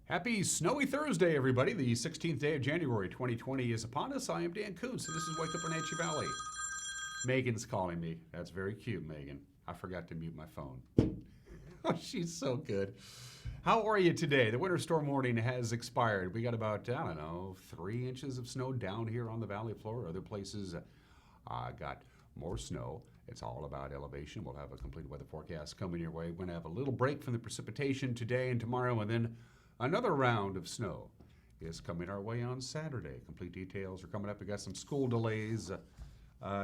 Happy snowy Thursday, everybody. The 16th day of January 2020 is upon us. I am Dan Kuntz, and this is Wake Up Wenatchee Valley. Megan's calling me. That's very cute, Megan. I forgot to mute my phone. Oh, she's so good. How are you today? The winter storm warning has expired. We got about, 3 inches of snow down here on the valley floor. Other places got more snow. It's all about elevation. We'll have a complete weather forecast coming your way. We're going to have a little break from the precipitation today and tomorrow, and then another round of snow is coming our way on Saturday. Complete details are coming up. We got some school delays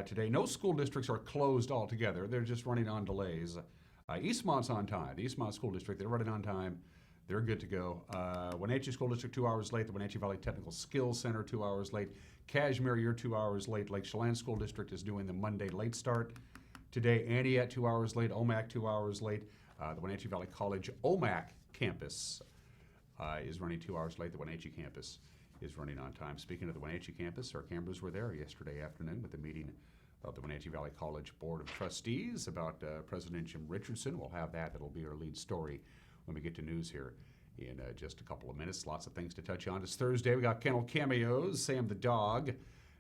today. No school districts are closed altogether. They're just running on delays. Eastmont's on time. The Eastmont School District, they're running on time. They're good to go. Wenatchee School District, 2 hours late. The Wenatchee Valley Technical Skills Center, 2 hours late. Cashmere, you're 2 hours late. Lake Chelan School District is doing the Monday late start today. Antioch, 2 hours late. OMAC, 2 hours late. The Wenatchee Valley College OMAC campus is running 2 hours late. The Wenatchee campus is running on time. Speaking of the Wenatchee campus, our cameras were there yesterday afternoon with the meeting of the Wenatchee Valley College Board of Trustees about President Jim Richardson. We'll have that. That'll be our lead story when we get to news here in just a couple of minutes. Lots of things to touch on. It's Thursday. We got kennel cameos. Sam the dog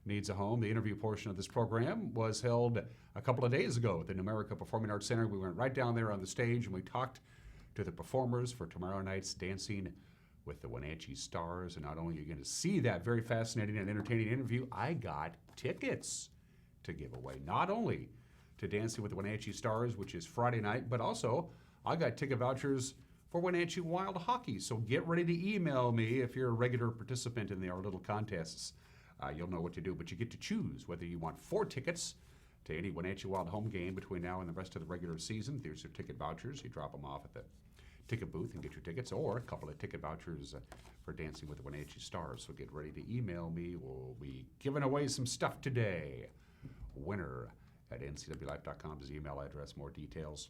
needs a home. The interview portion of this program was held a couple of days ago at the Numerica Performing Arts Center. We went right down there on the stage and we talked to the performers for tomorrow night's Dancing with the Wenatchee Stars. And not only are you going to see that very fascinating and entertaining interview, I got tickets to give away. Not only to Dancing with the Wenatchee Stars, which is Friday night, but also I got ticket vouchers for Wenatchee Wild Hockey. So get ready to email me if you're a regular participant in our little contests. You'll know what to do, but you get to choose whether you want 4 tickets to any Wenatchee Wild home game between now and the rest of the regular season. There's your ticket vouchers. You drop them off at the ticket booth and get your tickets, or a couple of ticket vouchers for Dancing with the Wenatchee Stars. So get ready to email me. We'll be giving away some stuff today. Winner at ncwlife.com is the email address. More details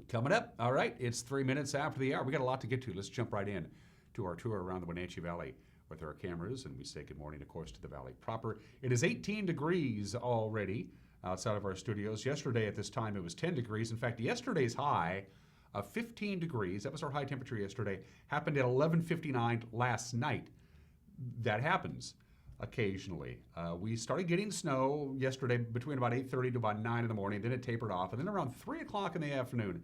coming up. All right, it's 3 minutes after the hour. We got a lot to get to. Let's jump right in to our tour around the Wenatchee Valley with our cameras, and we say good morning, of course, to the valley proper. It is 18 degrees already outside of our studios. Yesterday at this time it was 10 degrees. In fact, yesterday's high of 15 degrees, that was our high temperature yesterday, happened at 11:59 last night. That happens occasionally. We started getting snow yesterday between about 8:30 to about 9 in the morning. Then it tapered off. And then around 3 o'clock in the afternoon,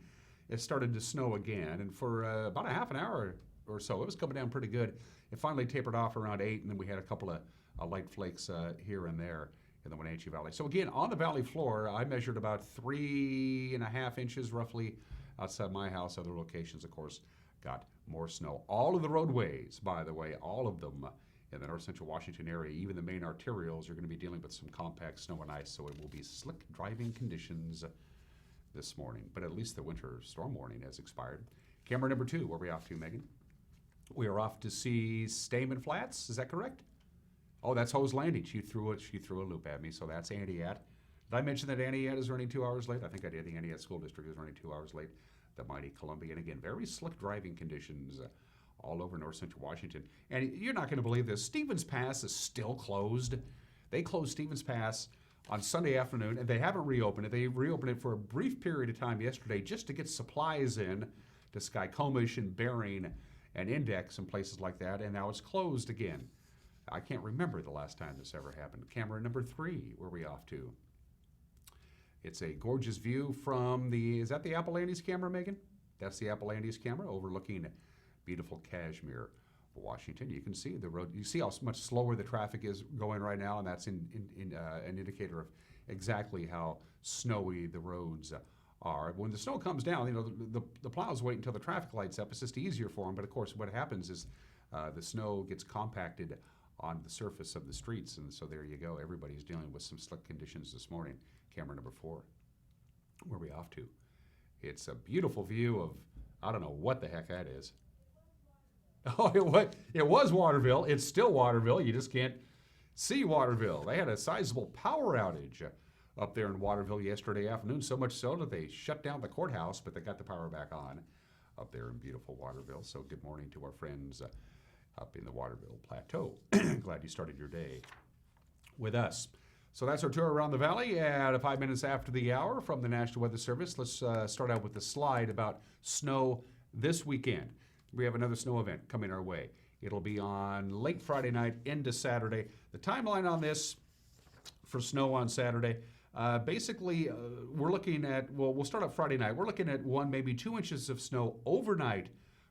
it started to snow again. And for about a half an hour or so, it was coming down pretty good. It finally tapered off around 8, and then we had a couple of light flakes here and there in the Wenatchee Valley. So again, on the valley floor, I measured about 3.5 inches roughly outside my house. Other locations, of course, got more snow. All of the roadways, by the way, all of them in the north central Washington area, even the main arterials, are going to be dealing with some compact snow and ice, so it will be slick driving conditions this morning. But at least the winter storm warning has expired. Camera number 2, where are we off to, Megan? We are off to see Stamen Flats, is that correct? Oh, that's Hose Landing. She threw a loop at me, so that's Antioch. Did I mention that Antioch is running 2 hours late? I think I did. The Antioch School District is running 2 hours late. The mighty Columbia, and again, very slick driving conditions all over north central Washington. And you're not going to believe this. Stevens Pass is still closed. They closed Stevens Pass on Sunday afternoon, and they haven't reopened it. They reopened it for a brief period of time yesterday just to get supplies in to Skycomish and Bering and Index and places like that, and now it's closed again. I can't remember the last time this ever happened. Camera number 3, where are we off to? It's a gorgeous view from is that the Apple Andes camera, Megan? That's the Apple Andes camera overlooking beautiful Cashmere, Washington. You can see the road. You see how much slower the traffic is going right now, and that's an indicator of exactly how snowy the roads are. When the snow comes down, the plows wait until the traffic lights up. It's just easier for them. But of course, what happens is the snow gets compacted on the surface of the streets, and so there you go. Everybody's dealing with some slick conditions this morning. Camera number 4, where are we off to? It's a beautiful view of, I don't know what the heck that is. Oh, it was Waterville. It's still Waterville. You just can't see Waterville. They had a sizable power outage up there in Waterville yesterday afternoon, so much so that they shut down the courthouse, but they got the power back on up there in beautiful Waterville. So good morning to our friends up in the Waterville Plateau. Glad you started your day with us. So that's our tour around the valley at 5 minutes after the hour from the National Weather Service. Let's start out with the slide about snow this weekend. we have another snow event coming our way. It'll be on late Friday night into Saturday. The timeline on this for snow on Saturday, basically, we're looking at, well, we'll start up Friday night. We're looking at 1, maybe 2 inches of snow overnight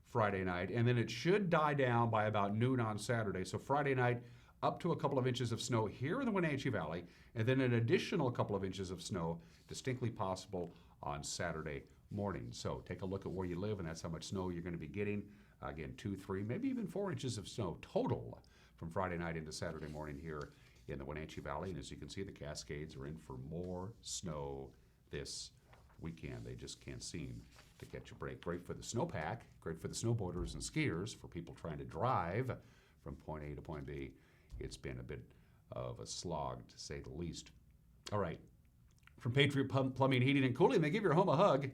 Friday night, and then it should die down by about noon on Saturday. So Friday night, up to a couple of inches of snow here in the Wenatchee Valley, and then an additional couple of inches of snow distinctly possible on Saturday morning. So take a look at where you live, and that's how much snow you're going to be getting. Again, 2, 3, maybe even 4 inches of snow total from Friday night into Saturday morning here in the Wenatchee Valley. And as you can see, the Cascades are in for more snow this weekend. They just can't seem to catch a break. Great for the snowpack, great for the snowboarders and skiers, for people trying to drive from point A to point B. It's been a bit of a slog, to say the least. All right, from Patriot Plumbing, Heating, and Cooling, they give your home a hug.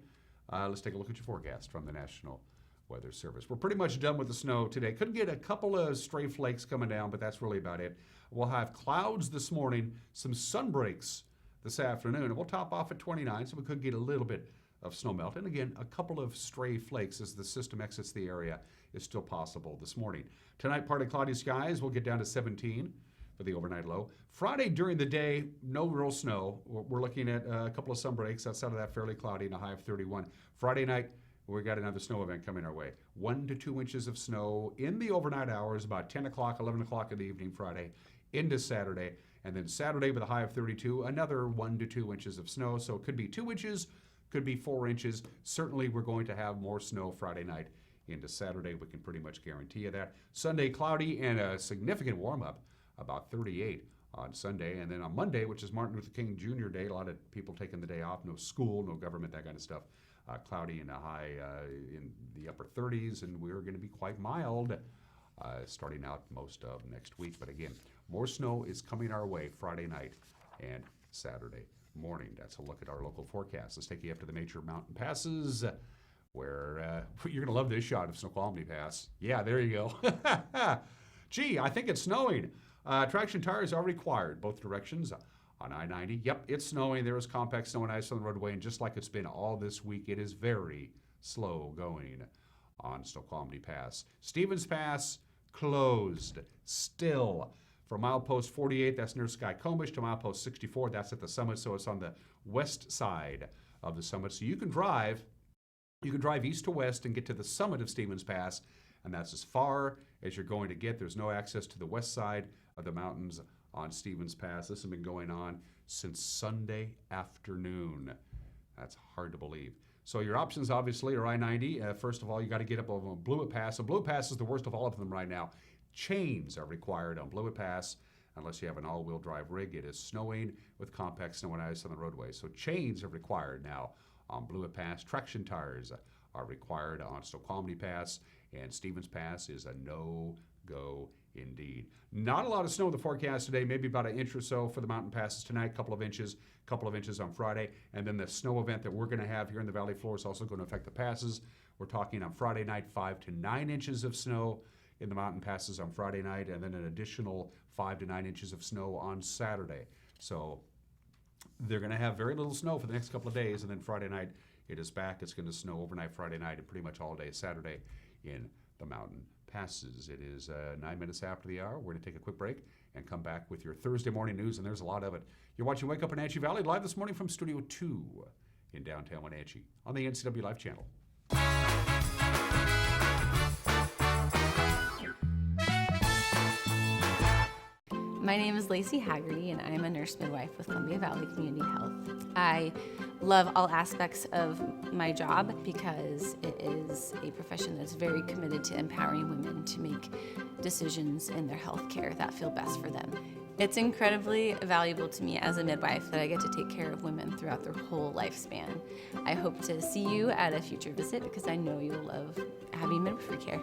Let's take a look at your forecast from the National Weather Service. We're pretty much done with the snow today. Couldn't get a couple of stray flakes coming down, but that's really about it. We'll have clouds this morning, some sun breaks this afternoon, and we'll top off at 29, so we could get a little bit of snow melt. And again, a couple of stray flakes as the system exits the area is still possible this morning. Tonight, partly cloudy skies. We'll get down to 17 for the overnight low. Friday during the day, no real snow. We're looking at a couple of sun breaks. Outside of that, fairly cloudy and a high of 31. Friday night, we got another snow event coming our way. 1 to 2 inches of snow in the overnight hours, about 10 o'clock, 11 o'clock in the evening Friday into Saturday. And then Saturday with a high of 32, another 1 to 2 inches of snow. So it could be 2 inches, could be 4 inches. Certainly we're going to have more snow Friday night into Saturday. We can pretty much guarantee you that. Sunday cloudy and a significant warm-up, about 38 on Sunday. And then on Monday, which is Martin Luther King Jr. Day, a lot of people taking the day off, no school, no government, that kind of stuff. Cloudy and a high in the upper 30s, and we're going to be quite mild starting out most of next week. But again, more snow is coming our way Friday night and Saturday morning. That's a look at our local forecast. Let's take you up to the major mountain passes, where you're going to love this shot of Snoqualmie Pass. Yeah, there you go. Gee, I think it's snowing. Traction tires are required, both directions. On I-90, yep, it's snowing. There is compact snow and ice on the roadway, and just like it's been all this week, it is very slow going on Snoqualmie Pass. Stevens Pass, closed still. From milepost 48, that's near Skycomish, to milepost 64, that's at the summit, so it's on the west side of the summit. So you can drive east to west and get to the summit of Stevens Pass, and that's as far as you're going to get. There's no access to the west side of the mountains on Stevens Pass. This has been going on since Sunday afternoon. That's hard to believe. So your options obviously are I-90. First of all, you got to get up over Blewett Pass. So Blewett Pass is the worst of all of them right now. Chains are required on Blewett Pass unless you have an all-wheel drive rig. It is snowing with compact snow and ice on the roadway. So chains are required now on Blewett Pass. Traction tires are required on Snoqualmie Pass, and Stevens Pass is a no-go indeed. Not a lot of snow in the forecast today, maybe about an inch or so for the mountain passes tonight, couple of inches on Friday, and then the snow event that we're going to have here in the valley floor is also going to affect the passes. We're talking on Friday night 5 to 9 inches of snow in the mountain passes on Friday night, and then an additional 5 to 9 inches of snow on Saturday. So they're going to have very little snow for the next couple of days, and then Friday night it is back. It's going to snow overnight Friday night and pretty much all day Saturday in the mountain passes. It is 9 minutes after the hour. We're going to take a quick break and come back with your Thursday morning news, and there's a lot of it. You're watching Wake Up Wenatchee Valley live this morning from Studio 2 in downtown Wenatchee on the NCW Live channel. My name is Lacey Haggerty, and I'm a nurse midwife with Columbia Valley Community Health. I love all aspects of my job because it is a profession that's very committed to empowering women to make decisions in their health care that feel best for them. It's incredibly valuable to me as a midwife that I get to take care of women throughout their whole lifespan. I hope to see you at a future visit because I know you'll love having midwifery care.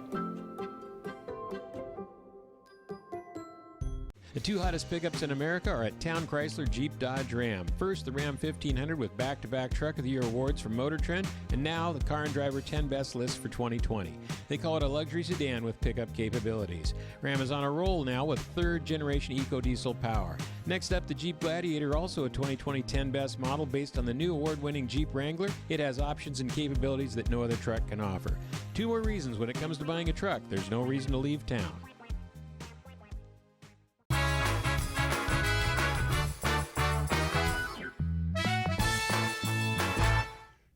The two hottest pickups in America are at Town Chrysler Jeep Dodge Ram. First, the Ram 1500 with back-to-back Truck of the Year awards from Motor Trend, and now the Car and Driver 10 Best list for 2020. They call it a luxury sedan with pickup capabilities. Ram is on a roll now with third-generation eco-diesel power. Next up, the Jeep Gladiator, also a 2020 10 Best model based on the new award-winning Jeep Wrangler. It has options and capabilities that no other truck can offer. Two more reasons when it comes to buying a truck: there's no reason to leave town.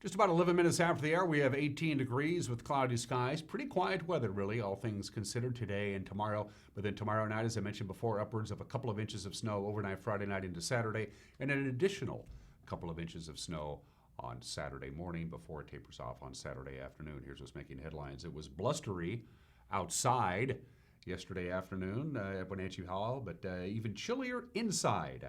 Just about 11 minutes after the hour, we have 18 degrees with cloudy skies. Pretty quiet weather, really, all things considered, today and tomorrow. But then tomorrow night, as I mentioned before, upwards of a couple of inches of snow overnight Friday night into Saturday, and an additional couple of inches of snow on Saturday morning before it tapers off on Saturday afternoon. Here's what's making headlines. It was blustery outside yesterday afternoon at Wenatchee Hall, but even chillier inside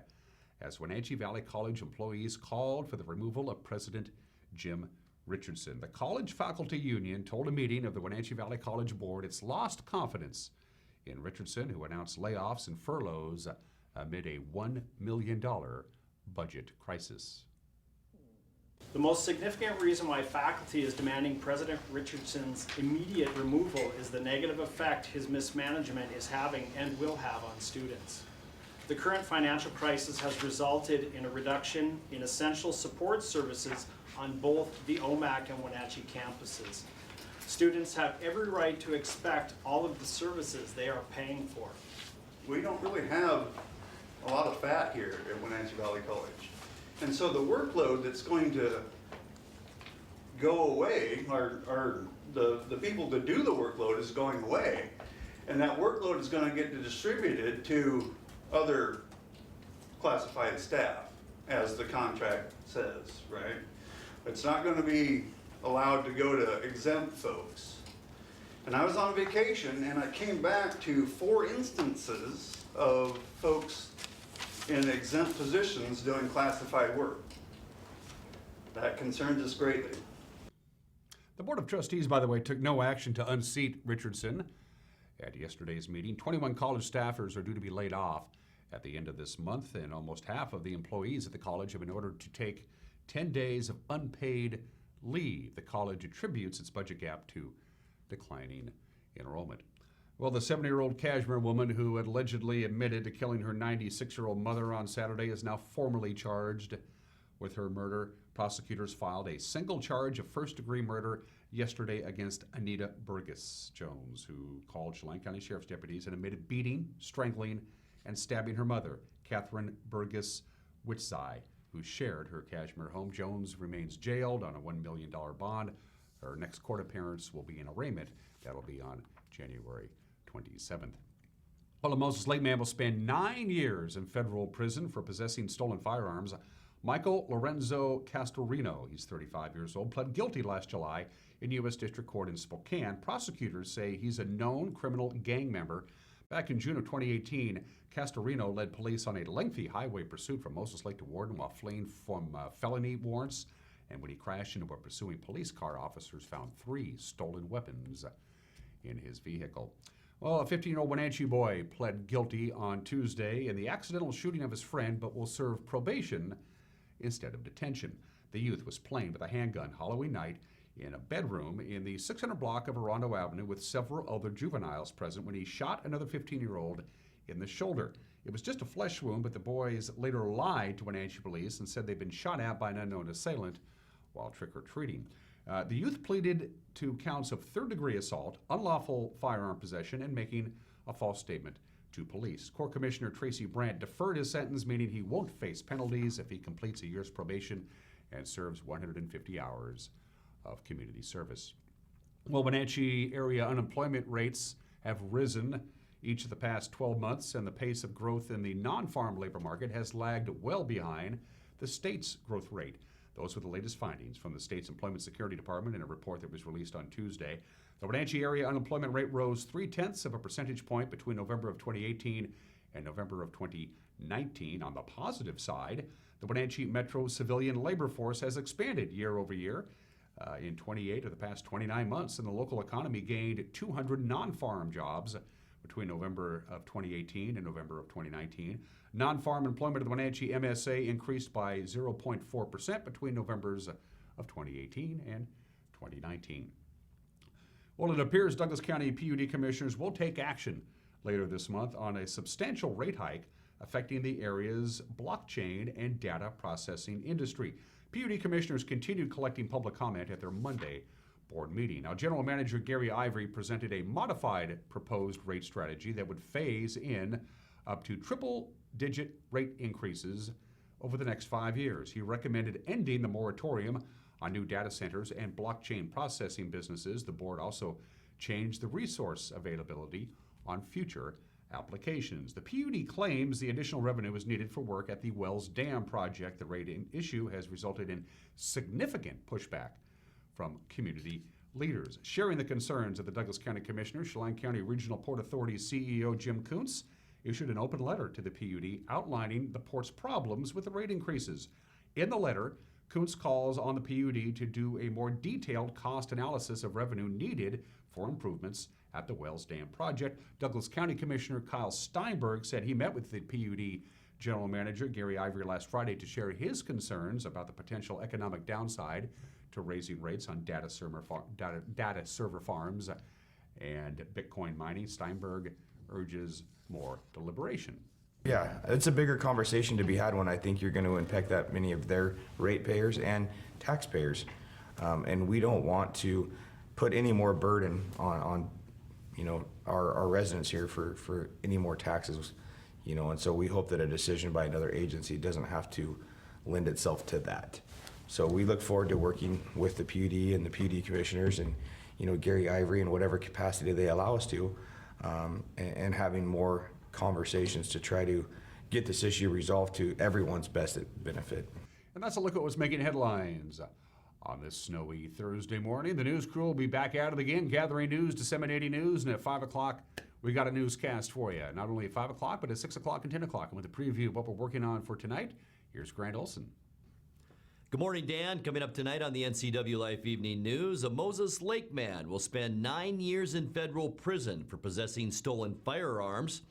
as Wenatchee Valley College employees called for the removal of President Jim Richardson. The college faculty union told a meeting of the Wenatchee Valley College Board it's lost confidence in Richardson, who announced layoffs and furloughs amid a $1 million budget crisis. The most significant reason why faculty is demanding President Richardson's immediate removal is the negative effect his mismanagement is having and will have on students. The current financial crisis has resulted in a reduction in essential support services on both the OMAC and Wenatchee campuses. Students have every right to expect all of the services they are paying for. We don't really have a lot of fat here at Wenatchee Valley College. And so the workload that's going to go away, or the people to do the workload is going away. And that workload is going to get distributed to other classified staff, as the contract says, right? It's not going to be allowed to go to exempt folks. And I was on vacation and I came back to 4 instances of folks in exempt positions doing classified work. That concerns us greatly. The Board of Trustees, by the way, took no action to unseat Richardson at yesterday's meeting. 21 college staffers are due to be laid off at the end of this month, and almost half of the employees at the college have been ordered to take 10 days of unpaid leave. The college attributes its budget gap to declining enrollment. Well, the 70-year-old Kashmir woman who had allegedly admitted to killing her 96-year-old mother on Saturday is now formally charged with her murder. Prosecutors filed a single charge of first-degree murder yesterday against Anita Burgess Jones, who called Chelan County Sheriff's deputies and admitted beating, strangling, and stabbing her mother, Catherine Burgess Witzai, who shared her Kashmir home. Jones remains jailed on a $1 million bond. Her next court appearance will be in arraignment. That'll be on January 27th. Well, a Moses Lake man will spend 9 years in federal prison for possessing stolen firearms. Michael Lorenzo Castorino, he's 35 years old, pled guilty last July in U.S. District Court in Spokane. Prosecutors say he's a known criminal gang member. Back in June of 2018, Castorino led police on a lengthy highway pursuit from Moses Lake to Warden while fleeing from felony warrants. And when he crashed into a pursuing police car, officers found 3 stolen weapons in his vehicle. Well, a 15-year-old Wenatchee boy pled guilty on Tuesday in the accidental shooting of his friend, but will serve probation instead of detention. The youth was playing with a handgun Halloween night in a bedroom in the 600 block of Orondo Avenue with several other juveniles present when he shot another 15-year-old in the shoulder. It was just a flesh wound, but the boys later lied to Wenatchee police and said they'd been shot at by an unknown assailant while trick-or-treating. The youth pleaded to counts of third-degree assault, unlawful firearm possession, and making a false statement to police. Court Commissioner Tracy Brandt deferred his sentence, meaning he won't face penalties if he completes a year's probation and serves 150 hours of community service. Well, Wenatchee area unemployment rates have risen each of the past 12 months, and the pace of growth in the non-farm labor market has lagged well behind the state's growth rate. Those were the latest findings from the state's Employment Security Department in a report that was released on Tuesday. The Wenatchee area unemployment rate rose 0.3 of a percentage point between November of 2018 and November of 2019. On the positive side, the Wenatchee Metro civilian labor force has expanded year over year. In 28 of the past 29 months, and the local economy gained 200 non-farm jobs between November of 2018 and November of 2019. Non-farm employment of the Wenatchee MSA increased by 0.4% between Novembers of 2018 and 2019. Well, it appears Douglas County PUD commissioners will take action later this month on a substantial rate hike affecting the area's blockchain and data processing industry. PUD commissioners continued collecting public comment at their Monday board meeting. Now, General Manager Gary Ivory presented a modified proposed rate strategy that would phase in up to triple-digit rate increases over the next 5 years. He recommended ending the moratorium on new data centers and blockchain processing businesses. The board also changed the resource availability on future applications. The PUD claims the additional revenue is needed for work at the Wells Dam project. The rate issue has resulted in significant pushback from community leaders. Sharing the concerns of the Douglas County Commissioners, Chelan County Regional Port Authority CEO Jim Kuntz issued an open letter to the PUD outlining the port's problems with the rate increases. In the letter, Kuntz calls on the PUD to do a more detailed cost analysis of revenue needed for improvements at the Wells Dam project. Douglas County Commissioner Kyle Steinberg said he met with the PUD General Manager Gary Ivory last Friday to share his concerns about the potential economic downside to raising rates on data server farms and Bitcoin mining. Steinberg urges more deliberation. Yeah, it's a bigger conversation to be had when I think you're going to impact that many of their ratepayers and taxpayers. And we don't want to put any more burden on our residents here for any more taxes, and so we hope that a decision by another agency doesn't have to lend itself to that. So we look forward to working with the PUD and the PUD commissioners and, Gary Ivory in whatever capacity they allow us to, and having more conversations to try to get this issue resolved to everyone's best benefit. And that's a look at what's making headlines. On this snowy Thursday morning, the news crew will be back at it again, gathering news, disseminating news, and at 5 o'clock, we got a newscast for you. Not only at 5 o'clock, but at 6 o'clock and 10 o'clock. And with a preview of what we're working on for tonight, here's Grant Olson. Good morning, Dan. Coming up tonight on the NCW Life Evening News, a Moses Lake man will spend 9 years in federal prison for possessing stolen firearms.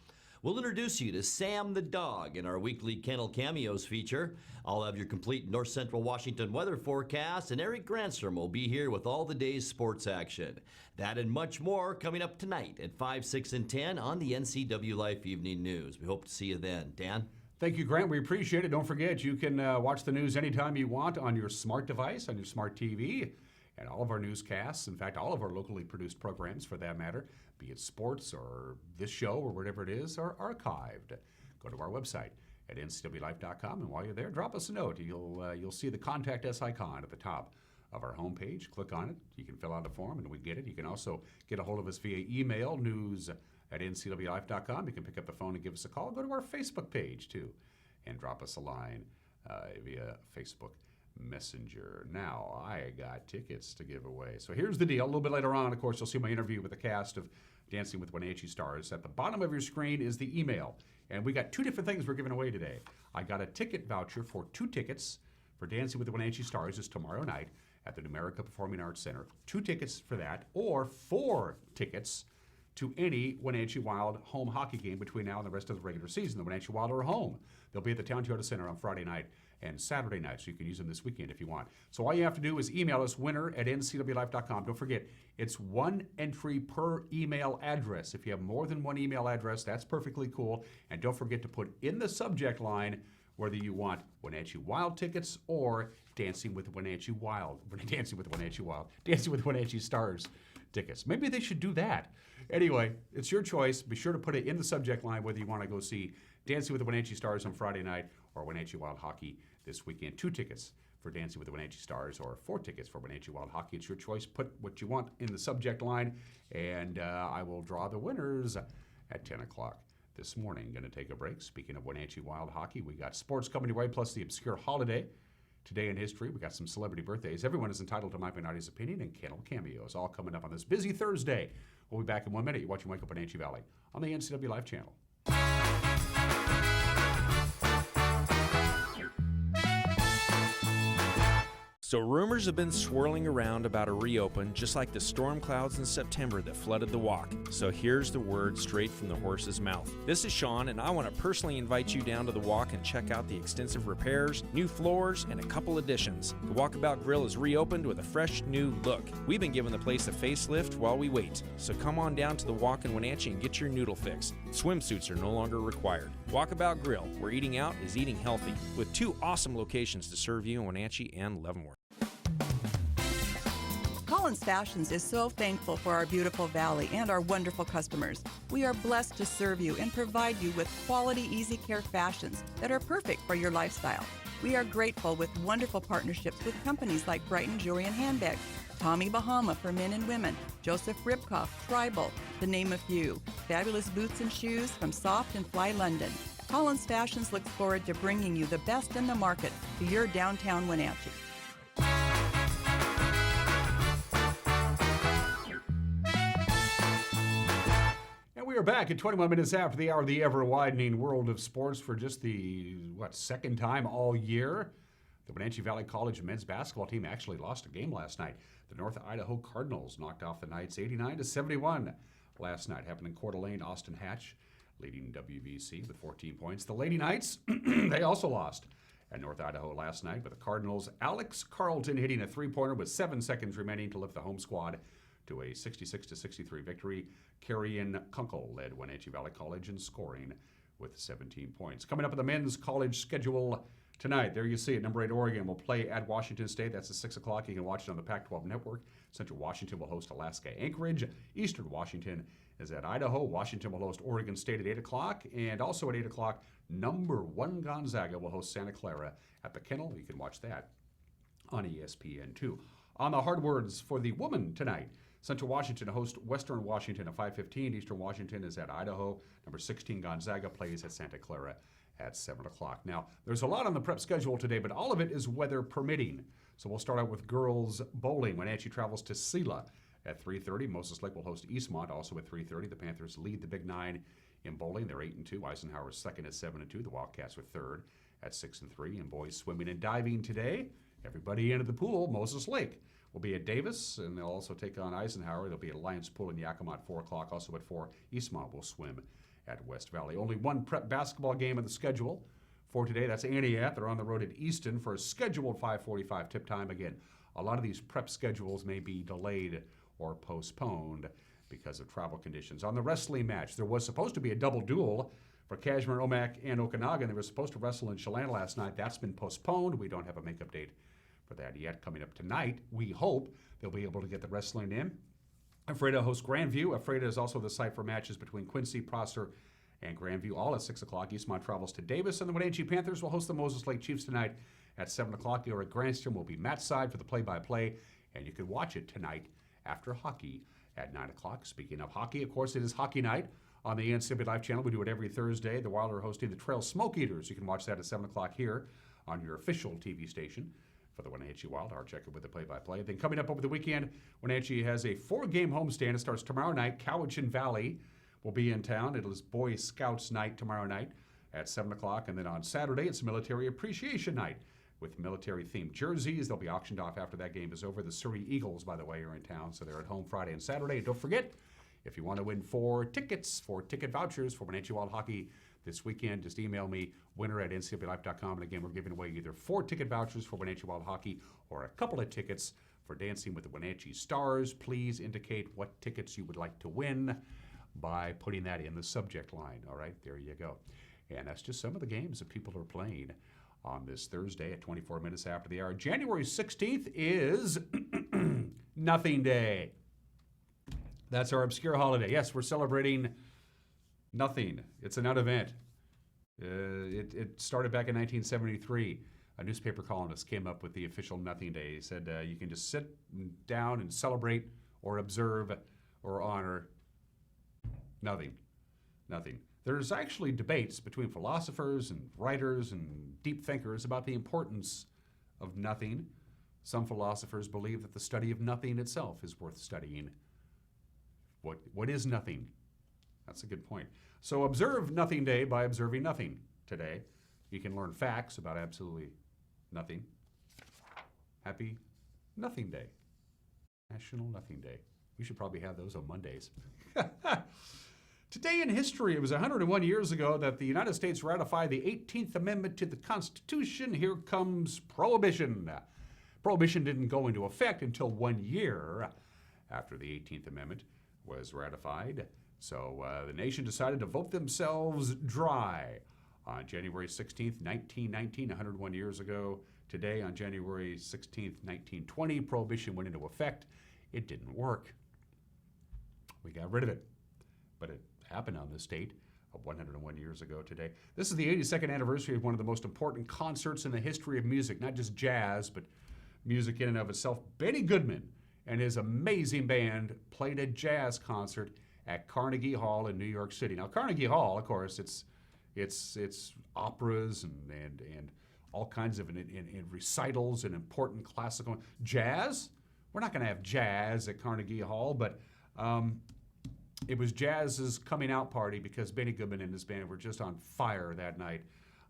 We'll introduce you to Sam the dog in our weekly Kennel Cameos feature. I'll have your complete North Central Washington weather forecast, and Eric Granstrom will be here with all the day's sports action. That and much more coming up tonight at 5, 6, and 10 on the NCW Life Evening News. We hope to see you then. Dan? Thank you, Grant. We appreciate it. Don't forget, you can watch the news anytime you want on your smart device, on your smart TV. And all of our newscasts, in fact, all of our locally produced programs for that matter, be it sports or this show or whatever it is, are archived. Go to our website at ncwlife.com, and while you're there, drop us a note. You'll see the Contact Us icon at the top of our homepage. Click on it. You can fill out a form, and we get it. You can also get a hold of us via email, news@ncwlife.com. You can pick up the phone and give us a call. Go to our Facebook page, too, and drop us a line via Facebook Messenger. Now, I got tickets to give away. So here's the deal. A little bit later on, of course, you'll see my interview with the cast of Dancing with Wenatchee Stars. At the bottom of your screen is the email. And we got two different things we're giving away today. I got a ticket voucher for 2 tickets for Dancing with the Wenatchee Stars. It's tomorrow night at the Numerica Performing Arts Center. 2 tickets for that, or 4 tickets to any Wenatchee Wild home hockey game between now and the rest of the regular season. The Wenatchee Wild are home. They'll be at the Town Toyota Center on Friday night and Saturday night, so you can use them this weekend if you want. So all you have to do is email us, winner@ncwlife.com. Don't forget, it's 1 entry per email address. If you have more than 1 email address, that's perfectly cool. And don't forget to put in the subject line whether you want Wenatchee Wild tickets or Dancing with Wenatchee Stars tickets. Maybe they should do that. Anyway, it's your choice. Be sure to put it in the subject line whether you want to go see Dancing with the Wenatchee Stars on Friday night or Wenatchee Wild hockey this weekend. 2 tickets for Dancing with the Wenatchee Stars or 4 tickets for Wenatchee Wild hockey. It's your choice. Put what you want in the subject line, and I will draw the winners at 10 o'clock this morning. Going to take a break. Speaking of Wenatchee Wild hockey, we got sports coming your way, plus the obscure holiday. Today in history, we got some celebrity birthdays. Everyone is entitled to Mike Minardi's opinion, and Kennel Cameos, all coming up on this busy Thursday. We'll be back in 1 minute. You're watching Wake Up Wenatchee Valley on the NCW Live channel. So rumors have been swirling around about a reopen, just like the storm clouds in September that flooded the walk. So here's the word straight from the horse's mouth. This is Sean, and I want to personally invite you down to the walk and check out the extensive repairs, new floors, and a couple additions. The Walkabout Grill is reopened with a fresh new look. We've been giving the place a facelift while we wait. So come on down to the walk in Wenatchee and get your noodle fix. Swimsuits are no longer required. Walkabout Grill, where eating out is eating healthy, with 2 awesome locations to serve you in Wenatchee and Leavenworth. Collins Fashions is so thankful for our beautiful valley and our wonderful customers. We are blessed to serve you and provide you with quality, easy care fashions that are perfect for your lifestyle. We are grateful with wonderful partnerships with companies like Brighton Jewelry and Handbags, Tommy Bahama for men and women, Joseph Ribkoff, Tribal, to name a few. Fabulous boots and shoes from Soft and Fly London. Collins Fashions looks forward to bringing you the best in the market to your downtown Wenatchee. We are back at 21 minutes after the hour of the ever-widening world of sports for just the, second time all year. The Wenatchee Valley College men's basketball team actually lost a game last night. The North Idaho Cardinals knocked off the Knights 89-71 last night. Happened in Coeur d'Alene. Austin Hatch leading WVC with 14 points. The Lady Knights, they also lost at North Idaho last night, but the Cardinals, Alex Carlton hitting a three-pointer with 7 seconds remaining to lift the home squad to a 66-63 victory. Carrion Kunkel led Wenatchee Valley College in scoring with 17 points. Coming up in the men's college schedule tonight, there you see it. Number 8 Oregon will play at Washington State. That's at 6 o'clock. You can watch it on the Pac-12 network. Central Washington will host Alaska Anchorage. Eastern Washington is at Idaho. Washington will host Oregon State at 8 o'clock. And also at 8 o'clock, number 1 Gonzaga will host Santa Clara at the Kennel. You can watch that on ESPN2. On the hard words for the woman tonight, Central Washington hosts Western Washington at 5:15. Eastern Washington is at Idaho. Number 16 Gonzaga plays at Santa Clara at 7 o'clock. Now, there's a lot on the prep schedule today, but all of it is weather permitting. So we'll start out with girls bowling. Wenatchee travels to Sela at 3:30. Moses Lake will host Eastmont also at 3:30. The Panthers lead the Big Nine in bowling. They're 8-2. Eisenhower's second at 7-2. The Wildcats are third at 6-3. And boys swimming and diving today. Everybody into the pool. Moses Lake will be at Davis, and they'll also take on Eisenhower. They'll be at Alliance Pool in Yakima at 4 o'clock. Also at 4, Eastmont will swim at West Valley. Only one prep basketball game in the schedule for today. That's Antioch. They're on the road at Easton for a scheduled 5:45 tip time. Again, a lot of these prep schedules may be delayed or postponed because of travel conditions. On the wrestling match, there was supposed to be a double duel for Kashmir, Omak, and Okanagan. They were supposed to wrestle in Chelan last night. That's been postponed. We don't have a makeup date for that yet. Coming up tonight, we hope they'll be able to get the wrestling in. Ephrata hosts Grandview. Ephrata is also the site for matches between Quincy, Prosser, and Grandview, all at 6 o'clock. Eastmont travels to Davis, and the Wenatchee Panthers will host the Moses Lake Chiefs tonight at 7 o'clock. Here at Grandstone will be Matt's side for the play-by-play, and you can watch it tonight after hockey at 9 o'clock. Speaking of hockey, of course, it is hockey night on the NCW Live channel. We do it every Thursday. The Wild are hosting the Trail Smoke Eaters. You can watch that at 7 o'clock here on your official TV station for the Wenatchee Wild. Our check with the play-by-play. Then coming up over the weekend, Wenatchee has a 4-game homestand. It starts tomorrow night. Cowichan Valley will be in town. It is Boy Scouts night tomorrow night at 7 o'clock. And then on Saturday, it's Military Appreciation Night with military-themed jerseys. They'll be auctioned off after that game is over. The Surrey Eagles, by the way, are in town, so they're at home Friday and Saturday. And don't forget, if you want to win 4 tickets, 4 ticket vouchers for Wenatchee Wild Hockey this weekend, just email me, winner@ncwlife.com. And again, we're giving away either 4 ticket vouchers for Wenatchee Wild Hockey or a couple of tickets for Dancing with the Wenatchee Stars. Please indicate what tickets you would like to win by putting that in the subject line. All right, there you go. And that's just some of the games that people are playing on this Thursday at 24 minutes after the hour. January 16th is Nothing Day. That's our obscure holiday. Yes, we're celebrating nothing. It's a non-event. It started back in 1973. A newspaper columnist came up with the official Nothing Day. He said you can just sit down and celebrate or observe or honor nothing. Nothing. There's actually debates between philosophers and writers and deep thinkers about the importance of nothing. Some philosophers believe that the study of nothing itself is worth studying. What is nothing? That's a good point. So observe Nothing Day by observing nothing today. You can learn facts about absolutely nothing. Happy Nothing Day. National Nothing Day. We should probably have those on Mondays. Today in history, it was 101 years ago that the United States ratified the 18th Amendment to the Constitution. Here comes Prohibition. Prohibition didn't go into effect until 1 year after the 18th Amendment was ratified. So the nation decided to vote themselves dry on January 16th, 1919, 101 years ago. Today, on January 16th, 1920, Prohibition went into effect. It didn't work. We got rid of it. But it happened on this date of 101 years ago today. This is the 82nd anniversary of one of the most important concerts in the history of music, not just jazz, but music in and of itself. Benny Goodman and his amazing band played a jazz concert at Carnegie Hall in New York City. Now, Carnegie Hall, of course, it's operas and all kinds of and recitals and important classical jazz. We're not going to have jazz at Carnegie Hall, but it was jazz's coming out party because Benny Goodman and his band were just on fire that night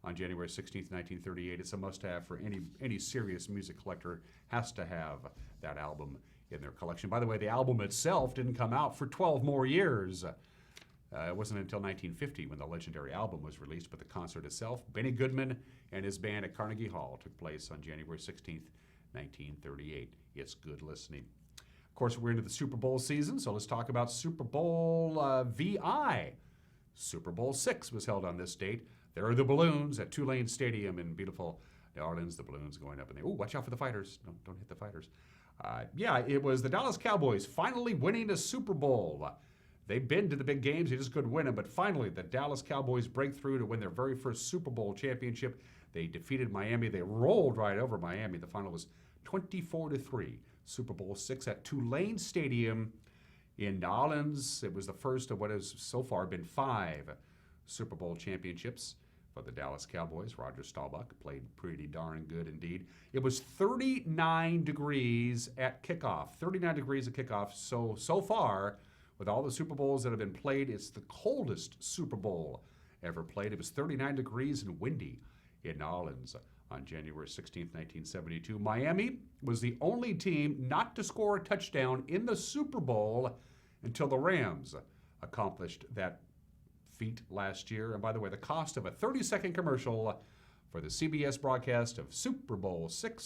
on January 16th, 1938. It's a must-have for any serious music collector. Has to have that album in their collection. By the way, the album itself didn't come out for 12 more years. It wasn't until 1950 when the legendary album was released, but the concert itself, Benny Goodman and his band at Carnegie Hall, took place on January 16th, 1938. It's good listening. Of course, we're into the Super Bowl season, so let's talk about Super Bowl VI. Super Bowl VI was held on this date. There are the balloons at Tulane Stadium in beautiful New Orleans, the balloons going up in there. Oh, watch out for the fighters. Don't hit the fighters. It was the Dallas Cowboys finally winning a Super Bowl. They've been to the big games, they just couldn't win them, but finally the Dallas Cowboys break through to win their very first Super Bowl championship. They defeated Miami. They rolled right over Miami. The final was 24-3. Super Bowl VI at Tulane Stadium in New Orleans. It was the first of what has so far been 5 Super Bowl championships for the Dallas Cowboys. Roger Staubach played pretty darn good indeed. It was 39 degrees at kickoff. 39 degrees at kickoff. So far, with all the Super Bowls that have been played, it's the coldest Super Bowl ever played. It was 39 degrees and windy in New Orleans on January 16th, 1972. Miami was the only team not to score a touchdown in the Super Bowl until the Rams accomplished that feat last year. And by the way, the cost of a 30-second commercial for the CBS broadcast of Super Bowl VI,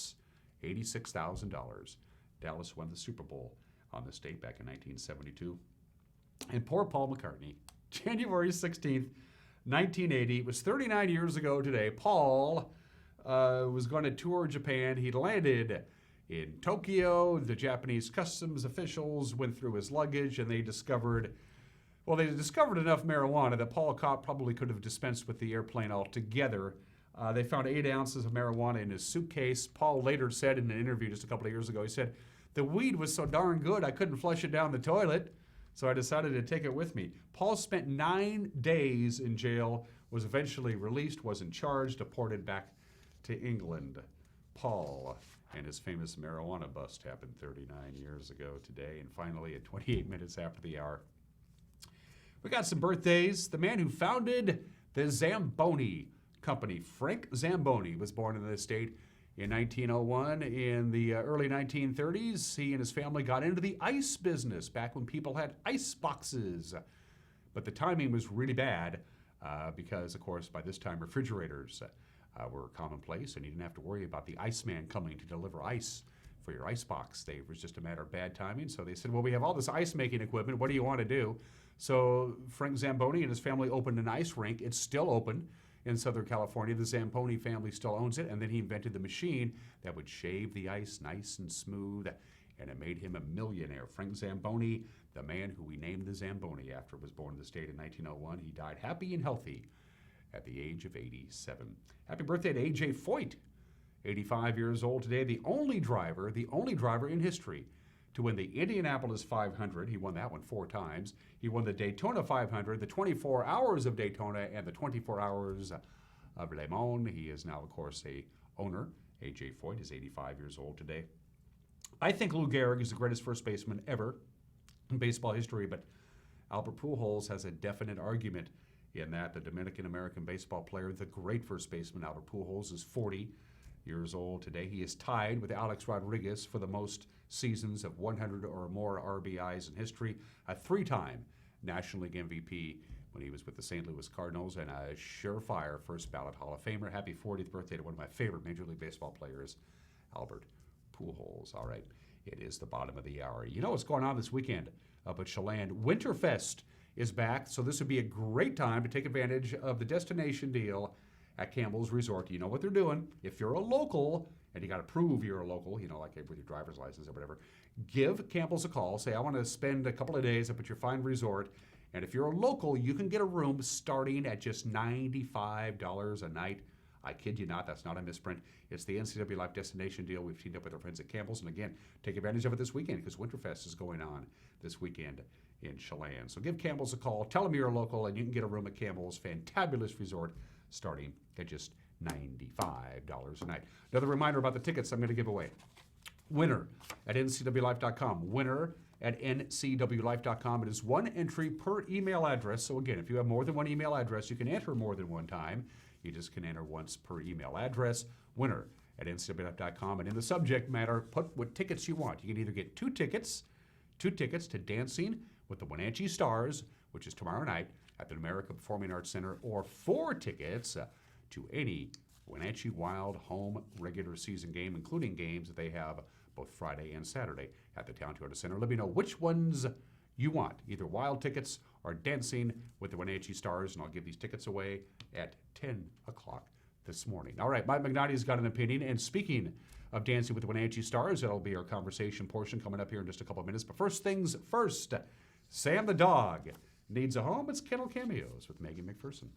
$86,000. Dallas won the Super Bowl on this date back in 1972. And poor Paul McCartney, January 16th, 1980. It was 39 years ago today. Paul was going to tour Japan. He landed in Tokyo. The Japanese customs officials went through his luggage and they discovered enough marijuana that Paul probably could have dispensed with the airplane altogether. They found 8 ounces of marijuana in his suitcase. Paul later said in an interview just a couple of years ago, he said, "The weed was so darn good I couldn't flush it down the toilet, so I decided to take it with me." Paul spent 9 days in jail, was eventually released, wasn't charged, deported back to England. Paul and his famous marijuana bust happened 39 years ago today. And finally, at 28 minutes after the hour, we got some birthdays. The man who founded the Zamboni Company, Frank Zamboni, was born in this state in 1901. In the early 1930s, he and his family got into the ice business back when people had ice boxes. But the timing was really bad because, of course, by this time, refrigerators were commonplace, and you didn't have to worry about the Iceman coming to deliver ice for your ice box. It was just a matter of bad timing. So they said, well, we have all this ice making equipment. What do you want to do? So Frank Zamboni and his family opened an ice rink. It's still open in Southern California. The Zamboni family still owns it. And then he invented the machine that would shave the ice nice and smooth. And it made him a millionaire. Frank Zamboni, the man who we named the Zamboni after, was born in the state in 1901. He died happy and healthy at the age of 87. Happy birthday to A.J. Foyt, 85 years old today. The only driver in history to win the Indianapolis 500. He won that one 4 times. He won the Daytona 500, the 24 Hours of Daytona, and the 24 Hours of Le Mans. He is now, of course, a owner. A.J. Foyt is 85 years old today. I think Lou Gehrig is the greatest first baseman ever in baseball history, but Albert Pujols has a definite argument in that. The Dominican-American baseball player, the great first baseman Albert Pujols, is 40 years old today. He is tied with Alex Rodriguez for the most seasons of 100 or more RBIs in history, a 3-time National League MVP when he was with the St. Louis Cardinals, and a surefire first ballot Hall of Famer. Happy 40th birthday to one of my favorite Major League Baseball players, Albert Pujols. All right, it is the bottom of the hour. You know what's going on this weekend up at Chelan? Winterfest is back, so this would be a great time to take advantage of the destination deal at Campbell's Resort. You know what they're doing. If you're a local, and you got to prove you're a local, you know, like with your driver's license or whatever, give Campbell's a call. Say, I want to spend a couple of days up at your fine resort. And if you're a local, you can get a room starting at just $95 a night. I kid you not, that's not a misprint. It's the NCW Life Destination deal. We've teamed up with our friends at Campbell's. And again, take advantage of it this weekend because Winterfest is going on this weekend in Chelan. So give Campbell's a call. Tell them you're a local, and you can get a room at Campbell's fantabulous resort starting at just $95 a night. Another reminder about the tickets I'm going to give away. Winner at ncwlife.com. Winner at ncwlife.com. It is one entry per email address. So again, if you have more than one email address, you can enter more than one time. You just can enter once per email address. Winner at ncwlife.com. And in the subject matter, put what tickets you want. You can either get two tickets to Dancing with the Wenatchee Stars, which is tomorrow night at the Numerica Performing Arts Center, or 4 tickets to any Wenatchee Wild home regular season game, including games that they have both Friday and Saturday at the Town Toyota Center. Let me know which ones you want, either Wild tickets or Dancing with the Wenatchee Stars, and I'll give these tickets away at 10 o'clock this morning. All right, Mike McNally's got an opinion, and speaking of Dancing with the Wenatchee Stars, that'll be our conversation portion coming up here in just a couple of minutes. But first things first, Sam the dog needs a home. It's Kennel Cameos with Megan McPherson.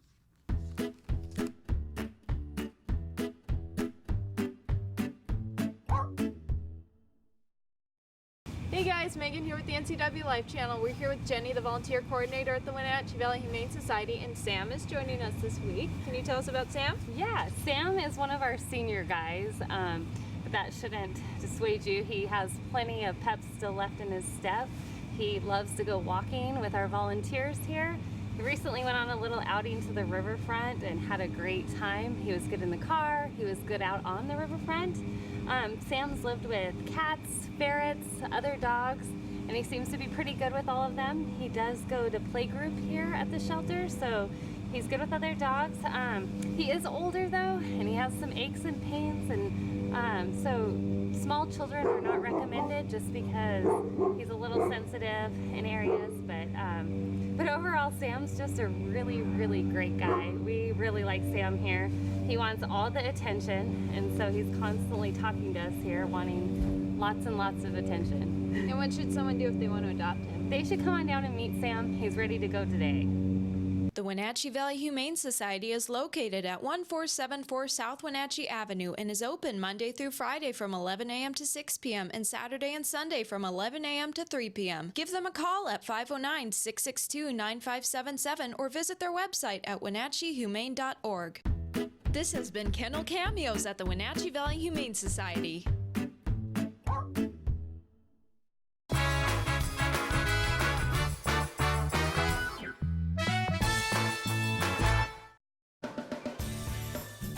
Hey guys, Megan here with the NCW Life Channel. We're here with Jenny, the volunteer coordinator at the Wenatchee Valley Humane Society, and Sam is joining us this week. Can you tell us about Sam? Yeah, Sam is one of our senior guys, but that shouldn't dissuade you. He has plenty of pep still left in his step. He loves to go walking with our volunteers here. He recently went on a little outing to the riverfront and had a great time. He was good in the car. He was good out on the riverfront. Sam's lived with cats, ferrets, other dogs, and he seems to be pretty good with all of them. He does go to playgroup here at the shelter, so he's good with other dogs. He is older though, and he has some aches and pains, and so small children are not recommended just because he's a little sensitive in areas, but overall Sam's just a really, really great guy. We really like Sam here. He wants all the attention, and so he's constantly talking to us here, wanting lots and lots of attention. And what should someone do if they want to adopt him? They should come on down and meet Sam. He's ready to go today. The Wenatchee Valley Humane Society is located at 1474 South Wenatchee Avenue and is open Monday through Friday from 11 a.m. to 6 p.m. and Saturday and Sunday from 11 a.m. to 3 p.m. Give them a call at 509-662-9577 or visit their website at wenatcheehumane.org. This has been Kennel Cameos at the Wenatchee Valley Humane Society.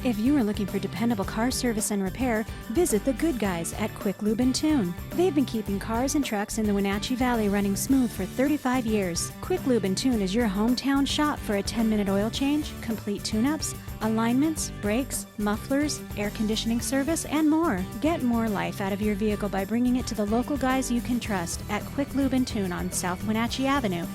If you are looking for dependable car service and repair, visit the good guys at Quick Lube and Tune. They've been keeping cars and trucks in the Wenatchee Valley running smooth for 35 years. Quick Lube and Tune is your hometown shop for a 10-minute oil change, complete tune-ups, alignments, brakes, mufflers, air conditioning service, and more. Get more life out of your vehicle by bringing it to the local guys you can trust at Quick Lube and Tune on South Wenatchee Avenue.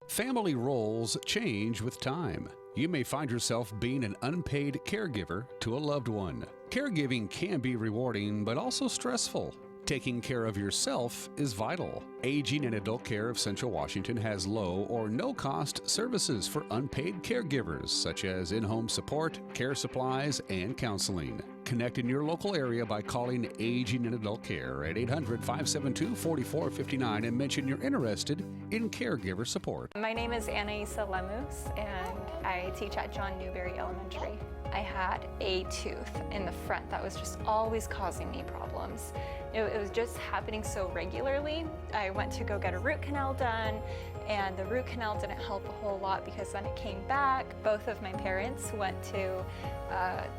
Family roles change with time. You may find yourself being an unpaid caregiver to a loved one. Caregiving can be rewarding, but also stressful. Taking care of yourself is vital. Aging and Adult Care of Central Washington has low or no cost services for unpaid caregivers, such as in-home support, care supplies, and counseling. Connect in your local area by calling Aging and Adult Care at 800-572-4459 and mention you're interested in caregiver support. My name is Anaisa Lemus, and I teach at John Newberry Elementary. I had a tooth in the front that was just always causing me problems. It was just happening so regularly. I went to go get a root canal done, and the root canal didn't help a whole lot because then it came back. Both of my parents went to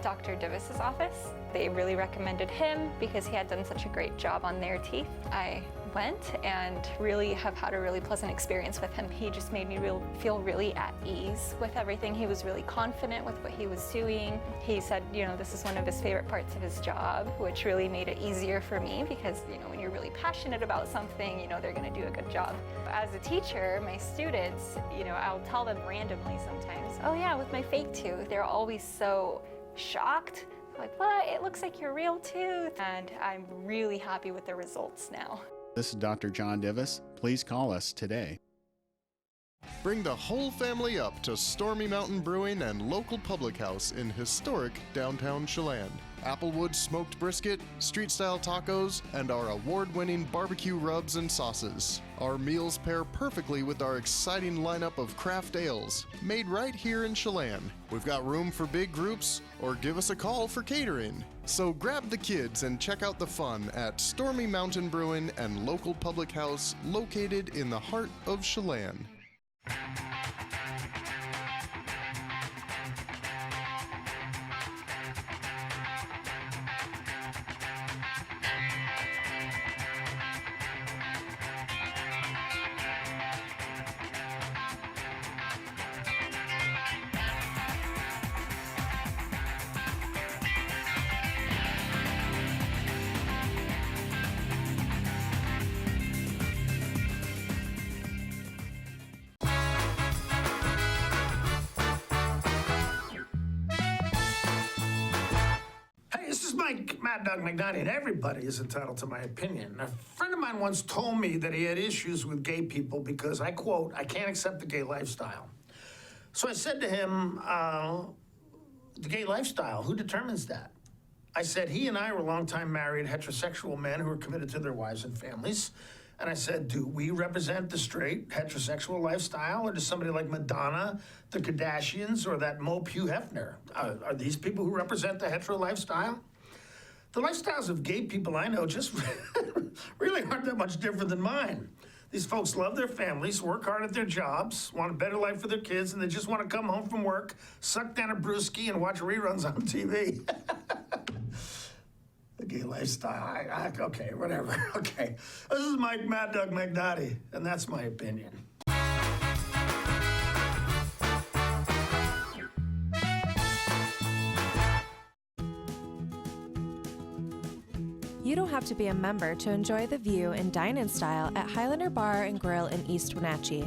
Dr. Divis's office. They really recommended him because he had done such a great job on their teeth. I went and really have had a really pleasant experience with him. He just made me feel really at ease with everything. He was really confident with what he was doing. He said, you know, this is one of his favorite parts of his job, which really made it easier for me because, you know, when you're really passionate about something, you know they're going to do a good job. As a teacher, my students, you know, I'll tell them randomly sometimes, oh yeah, with my fake tooth. They're always so shocked. Like, what? It looks like your real tooth. And I'm really happy with the results now. This is Dr. John Divis. Please call us today. Bring the whole family up to Stormy Mountain Brewing and local public house in historic downtown Chelan. Applewood smoked brisket, street-style tacos, and our award-winning barbecue rubs and sauces. Our meals pair perfectly with our exciting lineup of craft ales, made right here in Chelan. We've got room for big groups, or give us a call for catering. So grab the kids and check out the fun at Stormy Mountain Brewing and local public house located in the heart of Chelan. Mad Dog McNally, and everybody is entitled to my opinion. A friend of mine once told me that he had issues with gay people because, I quote, I can't accept the gay lifestyle. So I said to him, the gay lifestyle, who determines that? I said, he and I were longtime married heterosexual men who were committed to their wives and families. And I said, do we represent the straight heterosexual lifestyle, or does somebody like Madonna, the Kardashians, or that Mope Hugh Hefner? Are these people who represent the hetero lifestyle? The lifestyles of gay people I know just really aren't that much different than mine. These folks love their families, work hard at their jobs, want a better life for their kids, and they just want to come home from work, suck down a brewski, and watch reruns on TV. The gay lifestyle, okay, whatever, okay. This is Mike Mad Dog McNally, and that's my opinion. You don't have to be a member to enjoy the view and dine-in style at Highlander Bar and Grill in East Wenatchee.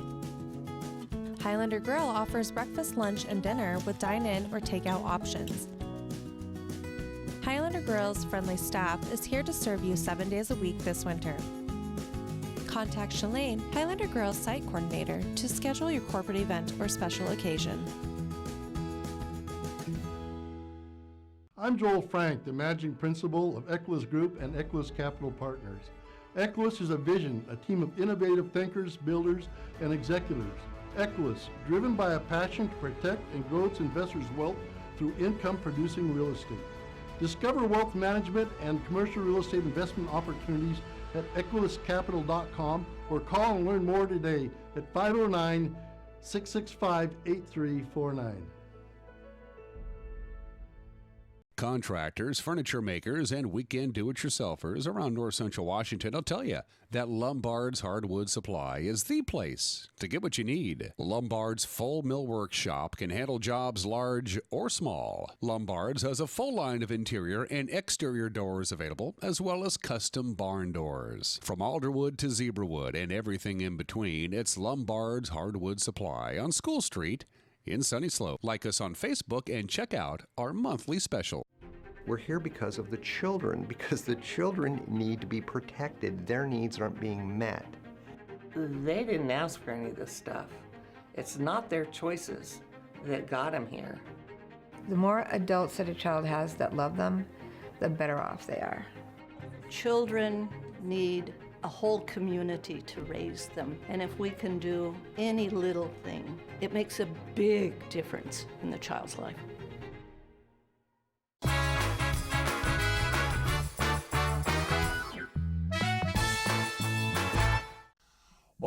Highlander Grill offers breakfast, lunch, and dinner with dine-in or takeout options. Highlander Grill's friendly staff is here to serve you 7 days a week this winter. Contact Shalane, Highlander Grill's site coordinator, to schedule your corporate event or special occasion. I'm Joel Frank, the managing principal of Equus Group and Equus Capital Partners. Equus is a vision, a team of innovative thinkers, builders, and executives. Equus, driven by a passion to protect and grow its investors' wealth through income-producing real estate. Discover wealth management and commercial real estate investment opportunities at equuscapital.com or call and learn more today at 509-665-8349. Contractors, furniture makers, and weekend do-it-yourselfers around North Central Washington will tell you that Lombard's Hardwood Supply is the place to get what you need. Lombard's full millwork shop can handle jobs large or small. Lombard's has a full line of interior and exterior doors available, as well as custom barn doors. From alderwood to zebrawood and everything in between, it's Lombard's Hardwood Supply on School Street in Sunny Slope. Like us on Facebook and check out our monthly special. We're here because of the children, because the children need to be protected. Their needs aren't being met. They didn't ask for any of this stuff. It's not their choices that got them here. The more adults that a child has that love them, the better off they are. Children need a whole community to raise them. And if we can do any little thing, it makes a big difference in the child's life.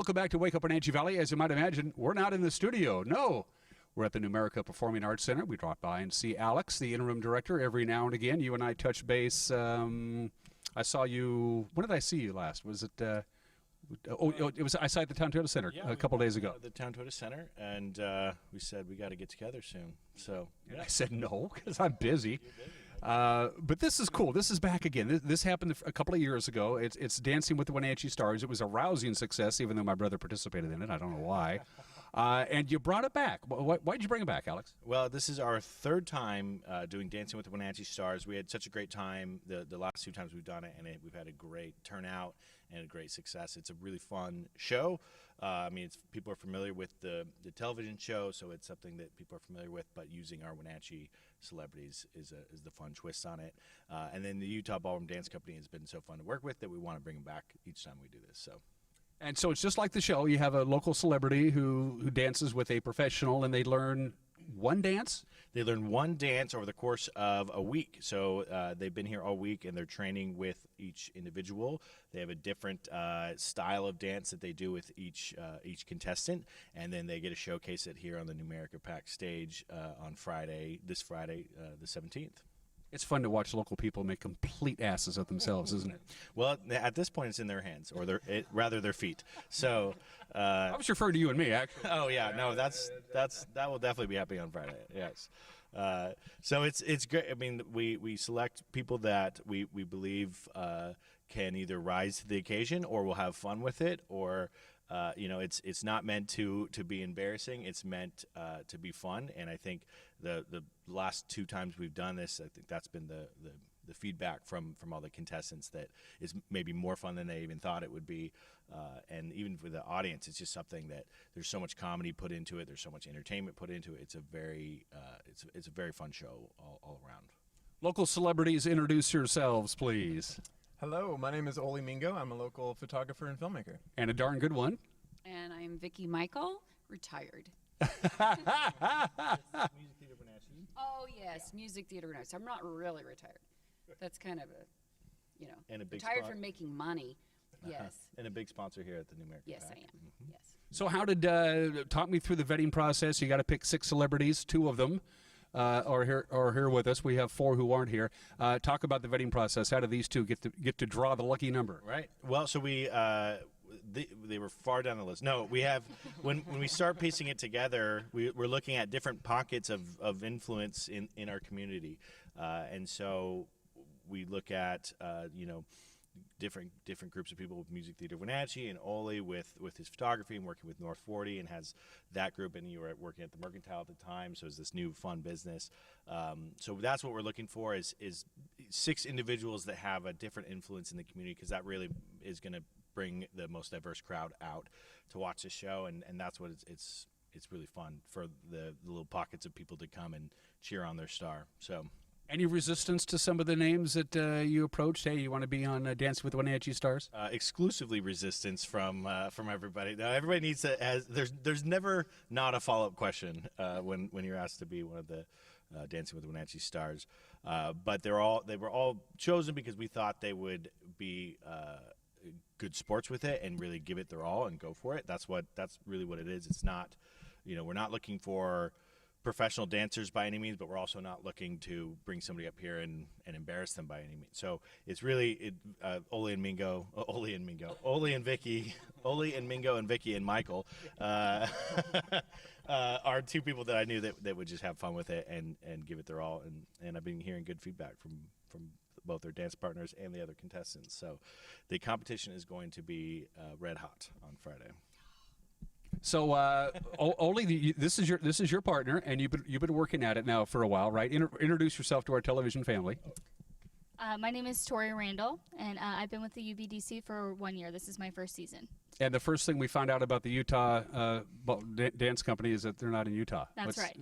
Welcome back to Wake Up Wenatchee Valley. As you might imagine, we're not in the studio. No. We're at the Numerica Performing Arts Center. We drop by and see Alex, the interim director, every now and again. You and I touch base. I saw you. When did I see you last? Was it? It was. I saw you at the Town Toyota Center a couple days ago. The Town Toyota Center, and we said we got to get together soon. So and I said no because I'm busy. But this is cool. This is back again. This happened a couple of years ago. It's Dancing with the Wenatchee Stars. It was a rousing success, even though my brother participated in it. I don't know why. And you brought it back. Why'd you bring it back, Alex? Well, this is our third time doing Dancing with the Wenatchee Stars. We had such a great time the last two times we've done it, and we've had a great turnout and a great success. It's a really fun show. I mean, people are familiar with the television show, so it's something that people are familiar with, but using our Wenatchee celebrities is the fun twist on it. And then the Utah Ballroom Dance Company has been so fun to work with that we want to bring them back each time we do this. So. And so it's just like the show. You have a local celebrity who dances with a professional, and they learn one dance? They learn one dance over the course of a week. So they've been here all week, and they're training with each individual. They have a different style of dance that they do with each contestant, and then they get to showcase it here on the Numerica Pack stage on this Friday, the 17th. It's fun to watch local people make complete asses of themselves, isn't it? Well, at this point, it's in their hands, or rather their feet. So I was referring to you and me, actually. Oh yeah, no, that will definitely be happening on Friday. Yes. So it's great. I mean, we select people that we believe can either rise to the occasion or will have fun with it, or it's not meant to be embarrassing. It's meant to be fun. And I think the last two times we've done this, I think that's been the feedback from all the contestants, that is maybe more fun than they even thought it would be. And even for the audience, it's just something that there's so much comedy put into it. There's so much entertainment put into it. It's a very fun show all around. Local celebrities, introduce yourselves, please. Hello, my name is Oli Mingo. I'm a local photographer and filmmaker. And a darn good one. And I'm Vicki Michael, retired. Oh, yes, Music Theater Wenatchee. I'm not really retired. That's kind of And a big retired from making money. Yes. And a big sponsor here at the Numerica Yes, Pack. I am. Mm-hmm. Yes. So how did, talk me through the vetting process. You got to pick 6 celebrities, 2 of them are here with us. We have 4 who aren't here. Talk about the vetting process. How do these 2 get to draw the lucky number? Right. Well, so we they were far down the list. No, we have when we start piecing it together, we're looking at different pockets of influence in our community, and so we look at different groups of people with Music Theater Wenatchee, and Ole with his photography and working with North 40, and has that group, and you were working at the Mercantile at the time, so it's this new fun business. So that's what we're looking for is 6 individuals that have a different influence in the community, because that really is going to bring the most diverse crowd out to watch the show, and that's what it's really fun for the little pockets of people to come and cheer on their star. So. Any resistance to some of the names that you approached? Hey, you want to be on Dancing with the Wenatchee Stars? Exclusively resistance from everybody. No, everybody needs to. There's never not a follow-up question when you're asked to be one of the Dancing with the Wenatchee Stars. But they were all chosen because we thought they would be good sports with it and really give it their all and go for it. That's really what it is. It's not, we're not looking for professional dancers by any means, but we're also not looking to bring somebody up here and embarrass them by any means. So it's really Ole and Mingo, and Vicky and Michael are 2 people that I knew that would just have fun with it and give it their all. And I've been hearing good feedback from both their dance partners and the other contestants. So the competition is going to be red hot on Friday. So, Ole, this is your partner, and you've been working at it now for a while, right? Introduce yourself to our television family. My name is Tori Randall, and I've been with the UBDC for 1 year. This is my first season. And the first thing we found out about the Utah dance company is that they're not in Utah. That's right.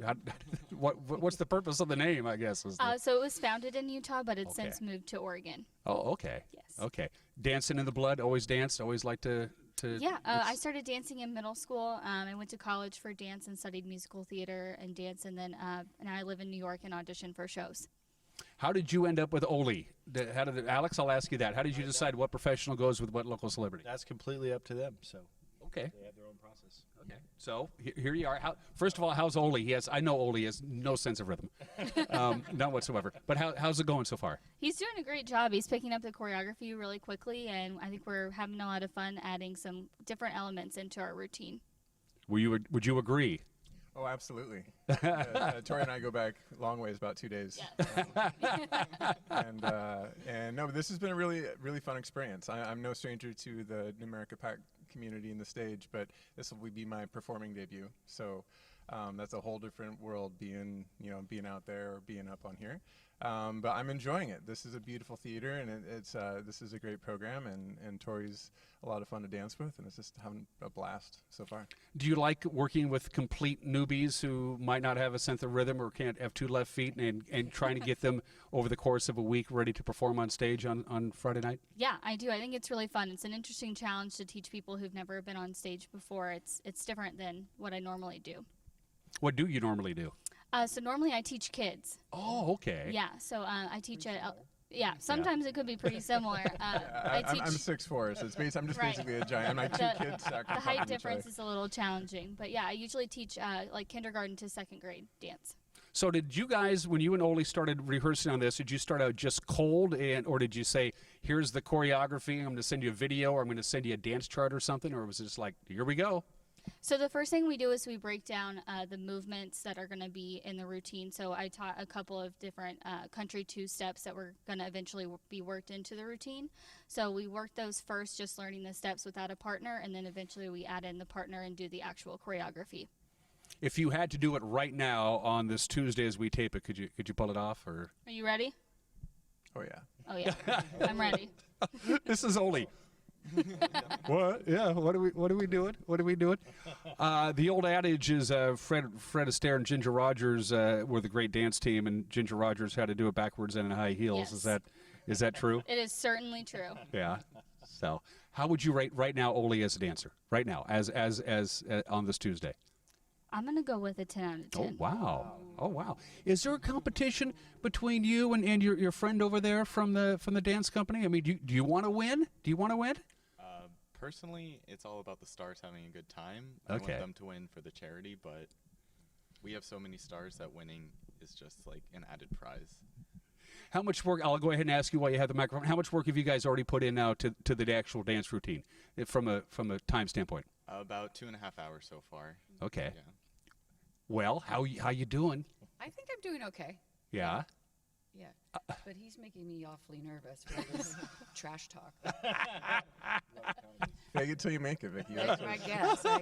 What's the purpose of the name, I guess? So it was founded in Utah, but it's since moved to Oregon. Oh, okay. Yes. Okay. Dancing in the blood, always danced, always liked to Yeah, I started dancing in middle school. I went to college for dance and studied musical theater and dance, and then now I live in New York and audition for shows. How did you end up with Ole? Alex, I'll ask you that. How did you decide what professional goes with what local celebrity? That's completely up to them. So. Okay. They have their own process. Okay. So here you are. First of all, how's Oli? I know Oli has no sense of rhythm, none whatsoever. But how's it going so far? He's doing a great job. He's picking up the choreography really quickly, and I think we're having a lot of fun adding some different elements into our routine. Would you agree? Oh, absolutely. Tori and I go back long ways, about 2 days. Yes. And no, but this has been a really, really fun experience. I'm no stranger to the Numerica Pack community and the stage, but this will be my performing debut. So that's a whole different world being out there or being up on here. But I'm enjoying it. This is a beautiful theater, and this is a great program, and Tori's a lot of fun to dance with, and it's just having a blast so far. Do you like working with complete newbies who might not have a sense of rhythm or can't have two left feet, and trying to get them over the course of a week ready to perform on stage on Friday night? Yeah, I do. I think it's really fun. It's an interesting challenge to teach people who've never been on stage before. It's different than what I normally do. What do you normally do? So normally I teach kids. Oh, okay. Yeah, so I teach at, sometimes it could be pretty similar. I'm 6'4", so I'm just basically a giant. I'm like two kids stacked on The top height of each difference other. is a little challenging, but yeah, I usually teach like kindergarten to second grade dance. So did you guys, when you and Oli started rehearsing on this, did you start out just cold, or did you say, here's the choreography, I'm going to send you a video, or I'm going to send you a dance chart or something, or was it just like, here we go? So the first thing we do is we break down the movements that are going to be in the routine. So I taught a couple of different country two steps that were going to eventually be worked into the routine. So we worked those first, just learning the steps without a partner, and then eventually we add in the partner and do the actual choreography. If you had to do it right now on this Tuesday as we tape it, could you pull it off? Or Are you ready? Oh yeah. Oh yeah, I'm ready. This is Oli. What? Yeah. What are we doing? What are we doing? The old adage is Fred Astaire and Ginger Rogers were the great dance team, and Ginger Rogers had to do it backwards and in high heels. Yes. Is that true? It is certainly true. Yeah. So, how would you rate right now Oli as a dancer? Right now, as on this Tuesday. I'm gonna go with a 10 out of 10. Oh wow! Oh wow! Is there a competition between you and your friend over there from the dance company? I mean, do you want to win? Do you want to win? Personally, it's all about the stars having a good time. Okay. I want them to win for the charity, but we have so many stars that winning is just like an added prize. How much work? I'll go ahead and ask you while you have the microphone. How much work have you guys already put in now to the actual dance routine, from a time standpoint? About 2.5 hours so far. Okay. Yeah. Well, how you doing? I think I'm doing okay. Yeah. Yeah, but he's making me awfully nervous for this trash talk. Fake it till you make it, Vicky. I guess. I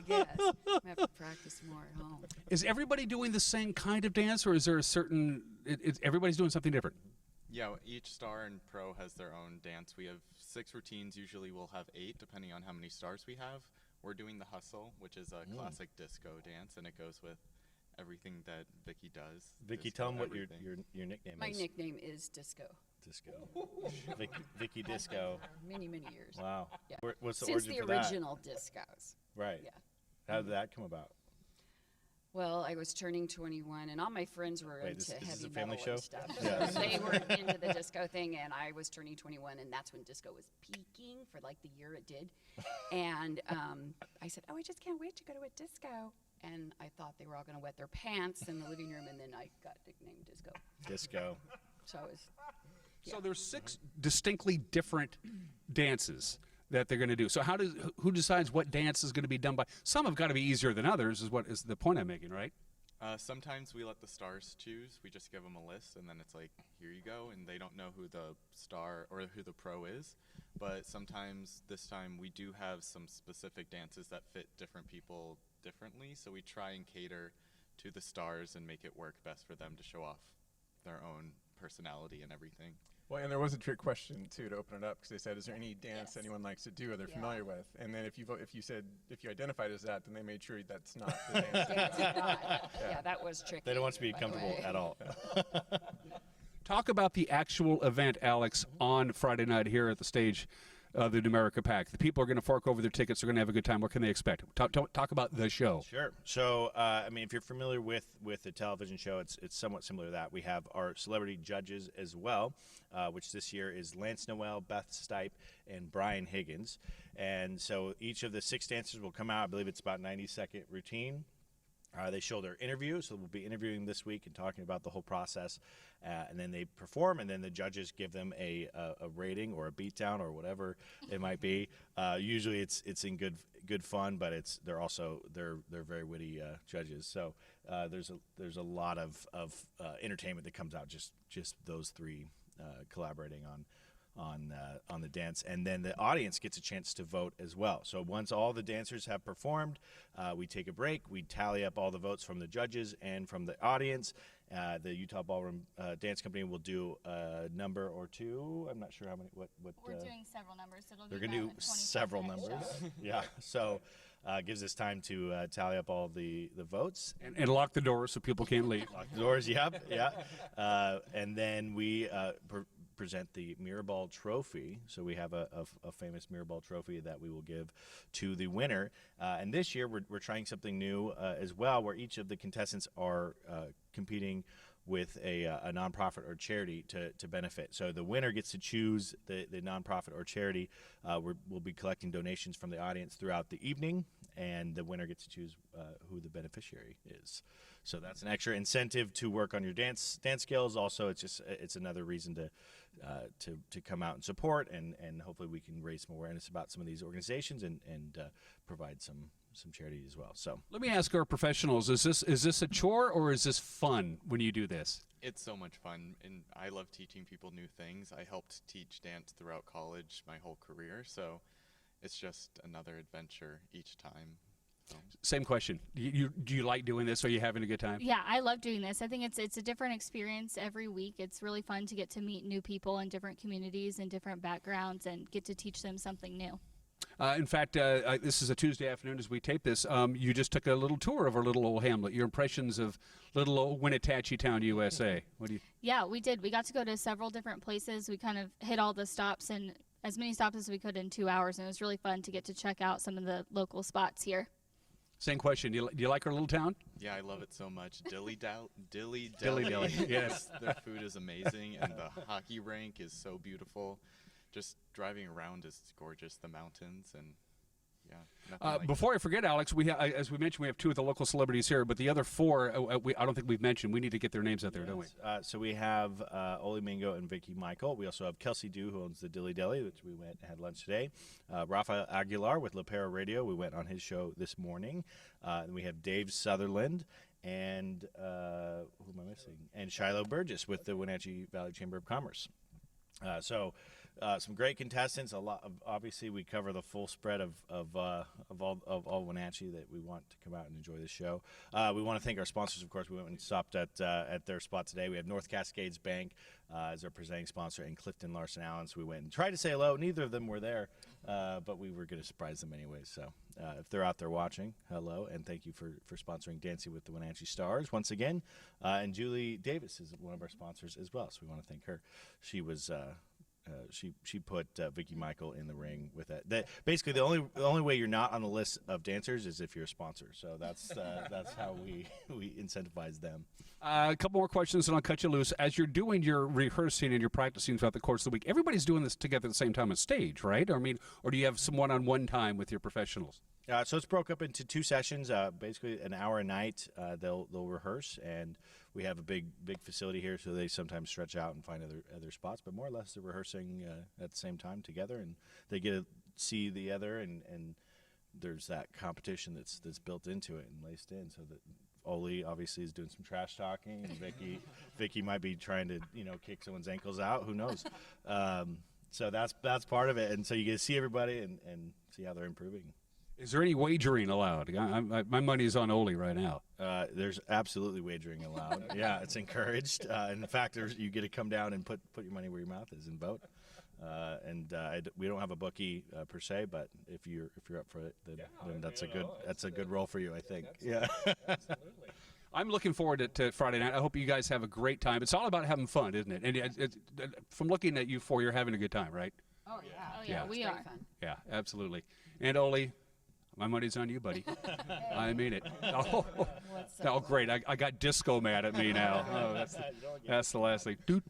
have to practice more at home. Is everybody doing the same kind of dance, or is there a certain? Everybody's doing something different. Yeah, each star and pro has their own dance. We have 6 routines. Usually we'll have 8, depending on how many stars we have. We're doing the hustle, which is a classic disco dance, and it goes with everything that Vicky does. Vicky, Disco, tell them what everything. your nickname My is. nickname is Disco. Disco. Vicky Disco. Many years. Wow. Yeah. What's the Since origin the for that? original discos. Right. Yeah. How did that come about? Well, I was turning 21, and all my friends were Wait, into this heavy is a family metal show? and stuff. Yeah. So they were into the disco thing, and I was turning 21, and that's when disco was peaking for like the year it did. And I said, "Oh, I just can't wait to go to a disco." And I thought they were all going to wet their pants in the living room, and then I got nicknamed Disco. Disco. So it was. So there's 6 distinctly different dances that they're going to do. So who decides what dance is going to be done by? Some have got to be easier than others. Is the point I'm making, right? Sometimes we let the stars choose. We just give them a list, and then it's like, here you go, and they don't know who the star or who the pro is. But sometimes this time we do have some specific dances that fit different people differently, so we try and cater to the stars and make it work best for them to show off their own personality and everything. Well, and there was a trick question too to open it up, because they said, "Is there any dance anyone likes to do or they're familiar with?" And then if you identified as that, then they made sure that's not the dance. That's not. Yeah, that was tricky. They don't want you to be by the comfortable way. at all. Talk about the actual event, Alex, on Friday night here at the stage. the Numerica Pack? The people are going to fork over their tickets. They're going to have a good time. What can they expect? Talk about the show. Sure. So, I mean, if you're familiar with the television show, it's somewhat similar to that. We have our celebrity judges as well, which this year is Lance Noel, Beth Stipe, and Brian Higgins. And so each of the 6 dancers will come out. I believe it's about 90-second routine. They show their interview, so we'll be interviewing this week and talking about the whole process, and then they perform, and then the judges give them a rating or a beatdown or whatever it might be. Usually, it's in good fun, but they're very witty judges. So there's a lot of entertainment that comes out just those 3 collaborating on the dance, and then the audience gets a chance to vote as well. So once all the dancers have performed, we take a break, we tally up all the votes from the judges and from the audience. The Utah Ballroom Dance Company will do a number or 2. I'm not sure how many. What we're doing several numbers. So they're going to do several numbers. Yeah. So gives us time to tally up all the votes and lock the doors so people can't leave. Lock the doors. Yep. Yeah. And then we present the Mirrorball Trophy. So we have a famous Mirrorball Trophy that we will give to the winner. And this year we're trying something new as well, where each of the contestants are competing with a nonprofit or charity to benefit. So the winner gets to choose the nonprofit or charity. We'll be collecting donations from the audience throughout the evening, and the winner gets to choose who the beneficiary is. So that's an extra incentive to work on your dance skills. Also, it's another reason to come out and support, and hopefully we can raise some awareness about some of these organizations and provide some charity as well. So let me ask our professionals: is this a chore or is this fun when you do this? It's so much fun, and I love teaching people new things. I helped teach dance throughout college my whole career, so it's just another adventure each time. So. Same question. Do you like doing this? Are you having a good time? Yeah, I love doing this. I think it's a different experience every week. It's really fun to get to meet new people in different communities and different backgrounds and get to teach them something new. In fact, this is a Tuesday afternoon as we tape this. You just took a little tour of our little old hamlet. Your impressions of little old Wenatchee town, USA. What do you? Yeah, we did. We got to go to several different places. We kind of hit all the stops and as many stops as we could in 2 hours, and it was really fun to get to check out some of the local spots here. Same question. Do you like our little town? Yeah, I love it so much. Dilly Dally. Yes. Their food is amazing, and the hockey rink is so beautiful. Just driving around is gorgeous. The mountains and before I forget, Alex, as we mentioned, we have 2 of the local celebrities here, but the other 4, I don't think we've mentioned. We need to get their names out there, don't we? So we have Oli Mingo and Vicky Michael. We also have Kelsey Dew, who owns the Dilly Deli, which we went and had lunch today. Rafa Aguilar with La Para Radio. We went on his show this morning. And we have Dave Sutherland and who am I missing? And Shiloh Burgess with the Wenatchee Valley Chamber of Commerce. Some great contestants. Obviously, we cover the full spread of all Wenatchee that we want to come out and enjoy this show. We want to thank our sponsors. Of course, we went and stopped at their spot today. We have North Cascades Bank as our presenting sponsor, and Clifton Larson Allen. So we went and tried to say hello. Neither of them were there, but we were going to surprise them anyway. So if they're out there watching, hello, and thank you for sponsoring Dancing with the Wenatchee Stars once again. And Julie Davis is one of our sponsors as well, so we want to thank her. She was. She put Vicky Michael in the ring with that. Basically, the only way you're not on the list of dancers is if you're a sponsor. So that's how we incentivize them. A couple more questions, and I'll cut you loose. As you're doing your rehearsing and your practicing throughout the course of the week, everybody's doing this together at the same time on stage, right? Or do you have some one-on-one time with your professionals? So it's broke up into 2 sessions, basically an hour a night. They'll rehearse, and we have a big facility here, so they sometimes stretch out and find other spots. But more or less, they're rehearsing at the same time together, and they get to see the other, and there's that competition that's built into it and laced in. So that Oli obviously is doing some trash talking, and Vicky might be trying to kick someone's ankles out. Who knows? So that's part of it, and so you get to see everybody and see how they're improving. Is there any wagering allowed? My money is on Oli right now. There's absolutely wagering allowed. Yeah, it's encouraged. In fact, you get to come down and put your money where your mouth is and vote. We don't have a bookie per se, but if you're up for it, then that's a good role for you, I think. Yeah. Absolutely. I'm looking forward to Friday night. I hope you guys have a great time. It's all about having fun, isn't it? And from looking at you 4, you're having a good time, right? Oh yeah. Oh yeah, we are. Yeah, absolutely. And Oli, my money's on you, buddy. I mean it. Oh, great. I got Disco mad at me now. Oh, that's the last thing. Do.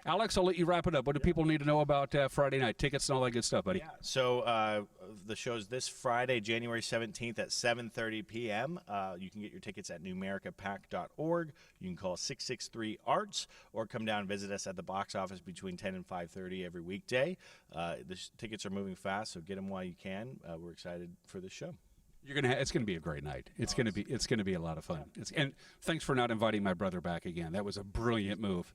Alex, I'll let you wrap it up. What do people need to know about Friday night? Tickets and all that good stuff, buddy. Yeah. So the show's this Friday, January 17th at 7:30 p.m. You can get your tickets at numericapac.org. You can call 663-ARTS or come down and visit us at the box office between 10 and 5:30 every weekday. The tickets are moving fast, so get them while you can. We're excited for this show. It's gonna be a great night. It's gonna be a lot of fun. And thanks for not inviting my brother back again. That was a brilliant move.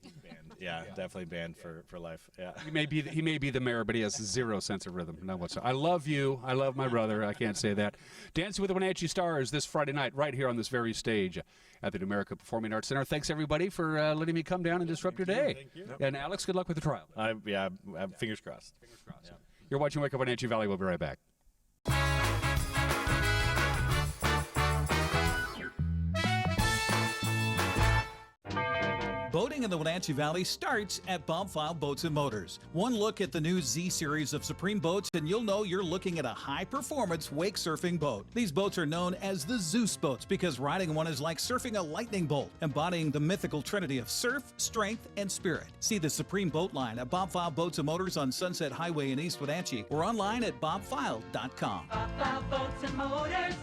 Yeah, definitely banned for life. Yeah. He may be the mayor, but he has zero sense of rhythm. No whatsoever. I love you. I love my brother. I can't say that. Dancing with the Wenatchee Stars this Friday night, right here on this very stage at the Numerica Performing Arts Center. Thanks everybody for letting me come down and disrupt your day. Thank you. And Alex, good luck with the trial. Fingers crossed. Yeah. You're watching Wake Up Wenatchee Valley. We'll be right back. Boating in the Wenatchee Valley starts at Bob File Boats and Motors. One look at the new Z series of Supreme boats and you'll know you're looking at a high-performance wake surfing boat. These boats are known as the Zeus boats because riding one is like surfing a lightning bolt, embodying the mythical trinity of surf, strength, and spirit. See the Supreme boat line at Bob File Boats and Motors on Sunset Highway in East Wenatchee or online at bobfile.com. Bob File Boats and Motors,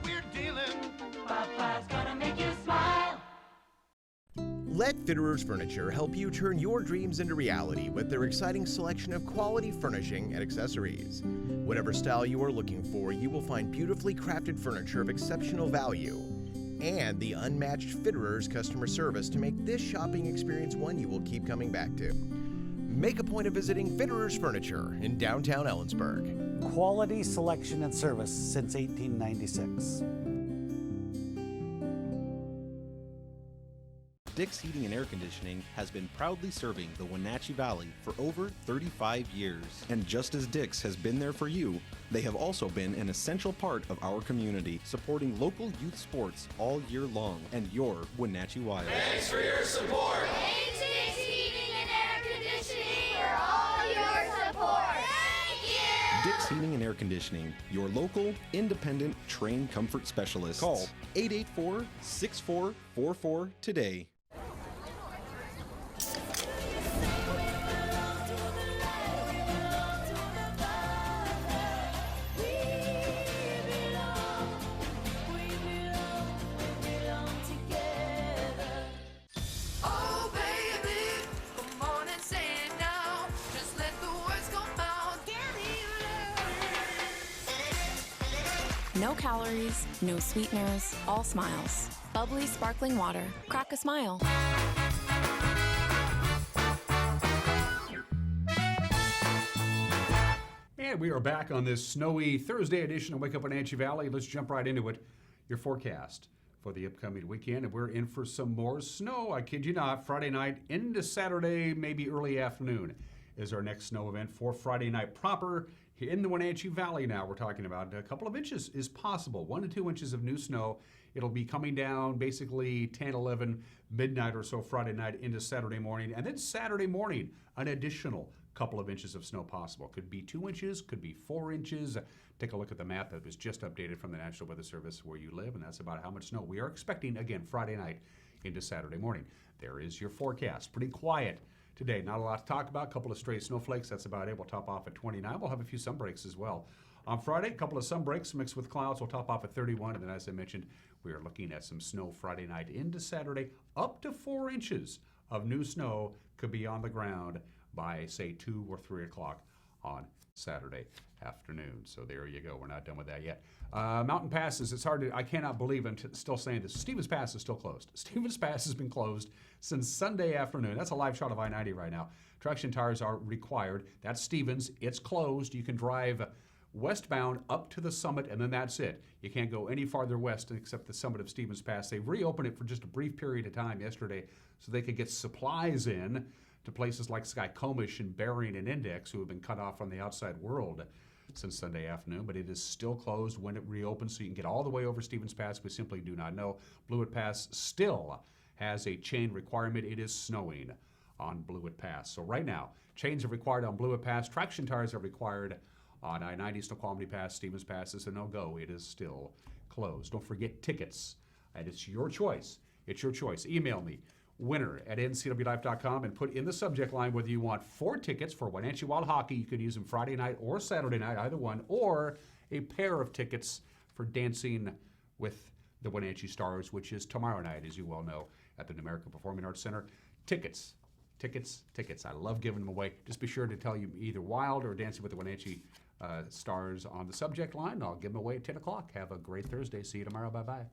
we're dealing. Bob File's gonna make you smile. Let Fitterers Furniture help you turn your dreams into reality with their exciting selection of quality furnishing and accessories. Whatever style you are looking for, you will find beautifully crafted furniture of exceptional value and the unmatched Fitterers customer service to make this shopping experience one you will keep coming back to. Make a point of visiting Fitterers Furniture in downtown Ellensburg. Quality, selection, and service since 1896. Dick's Heating and Air Conditioning has been proudly serving the Wenatchee Valley for over 35 years. And just as Dick's has been there for you, they have also been an essential part of our community, supporting local youth sports all year long and your Wenatchee Wild. Thanks for your support. Thanks, Dick's Heating and Air Conditioning, for all your support. Thank you. Dick's Heating and Air Conditioning, your local, independent, trained comfort specialist. Call 884-6444 today. No calories, no sweeteners, all smiles. Bubbly sparkling water. Crack a smile. And we are back on this snowy Thursday edition of Wake Up Wenatchee Valley. Let's jump right into it. Your forecast for the upcoming weekend, and we're in for some more snow. I kid you not, Friday night into Saturday, maybe early afternoon is our next snow event for Friday night proper. In the Wenatchee Valley now, we're talking about a couple of inches is possible, 1 to 2 inches of new snow. It'll be coming down basically 10, 11, midnight or so Friday night into Saturday morning. And then Saturday morning, an additional couple of inches of snow possible. Could be 2 inches, could be 4 inches. Take a look at the map that was just updated from the National Weather Service where you live, and that's about how much snow we are expecting, again, Friday night into Saturday morning. There is your forecast. Pretty quiet today. Not a lot to talk about. A couple of stray snowflakes. That's about it. We'll top off at 29. We'll have a few sun breaks as well. On Friday, a couple of sun breaks mixed with clouds. We'll top off at 31. And then, as I mentioned, we are looking at some snow Friday night into Saturday. Up to 4 inches of new snow could be on the ground by, say, 2 or 3 o'clock on Saturday afternoon. So there you go. We're not done with that yet. Mountain passes. It's hard to, I cannot believe I'm still saying this. Stevens Pass is still closed. Stevens Pass has been closed since Sunday afternoon. That's a live shot of I-90 right now. Traction tires are required. That's Stevens. It's closed. You can drive westbound up to the summit, and then that's it. You can't go any farther west except the summit of Stevens Pass. They reopened it for just a brief period of time yesterday so they could get supplies in to places like Skykomish and Bering and Index, who have been cut off from the outside world since Sunday afternoon, but it is still closed when it reopens, so you can get all the way over Stevens Pass. We simply do not know. Blewett Pass still has a chain requirement. It is snowing on Blewett Pass. So right now, chains are required on Blewett Pass. Traction tires are required on I-90. Snoqualmie Pass, Stevens Pass is a no-go. It is still closed. Don't forget tickets. And it's your choice. It's your choice. Email me, winner@ncwlife.com, and put in the subject line whether you want 4 tickets for Wenatchee Wild Hockey. You could use them Friday night or Saturday night, either one, or a pair of tickets for Dancing with the Wenatchee Stars, which is tomorrow night, as you well know, at the Numerica Performing Arts Center. Tickets. I love giving them away. Just be sure to tell you either Wild or Dancing with the Wenatchee Stars on the subject line. I'll give them away at 10 o'clock. Have a great Thursday. See you tomorrow. Bye-bye.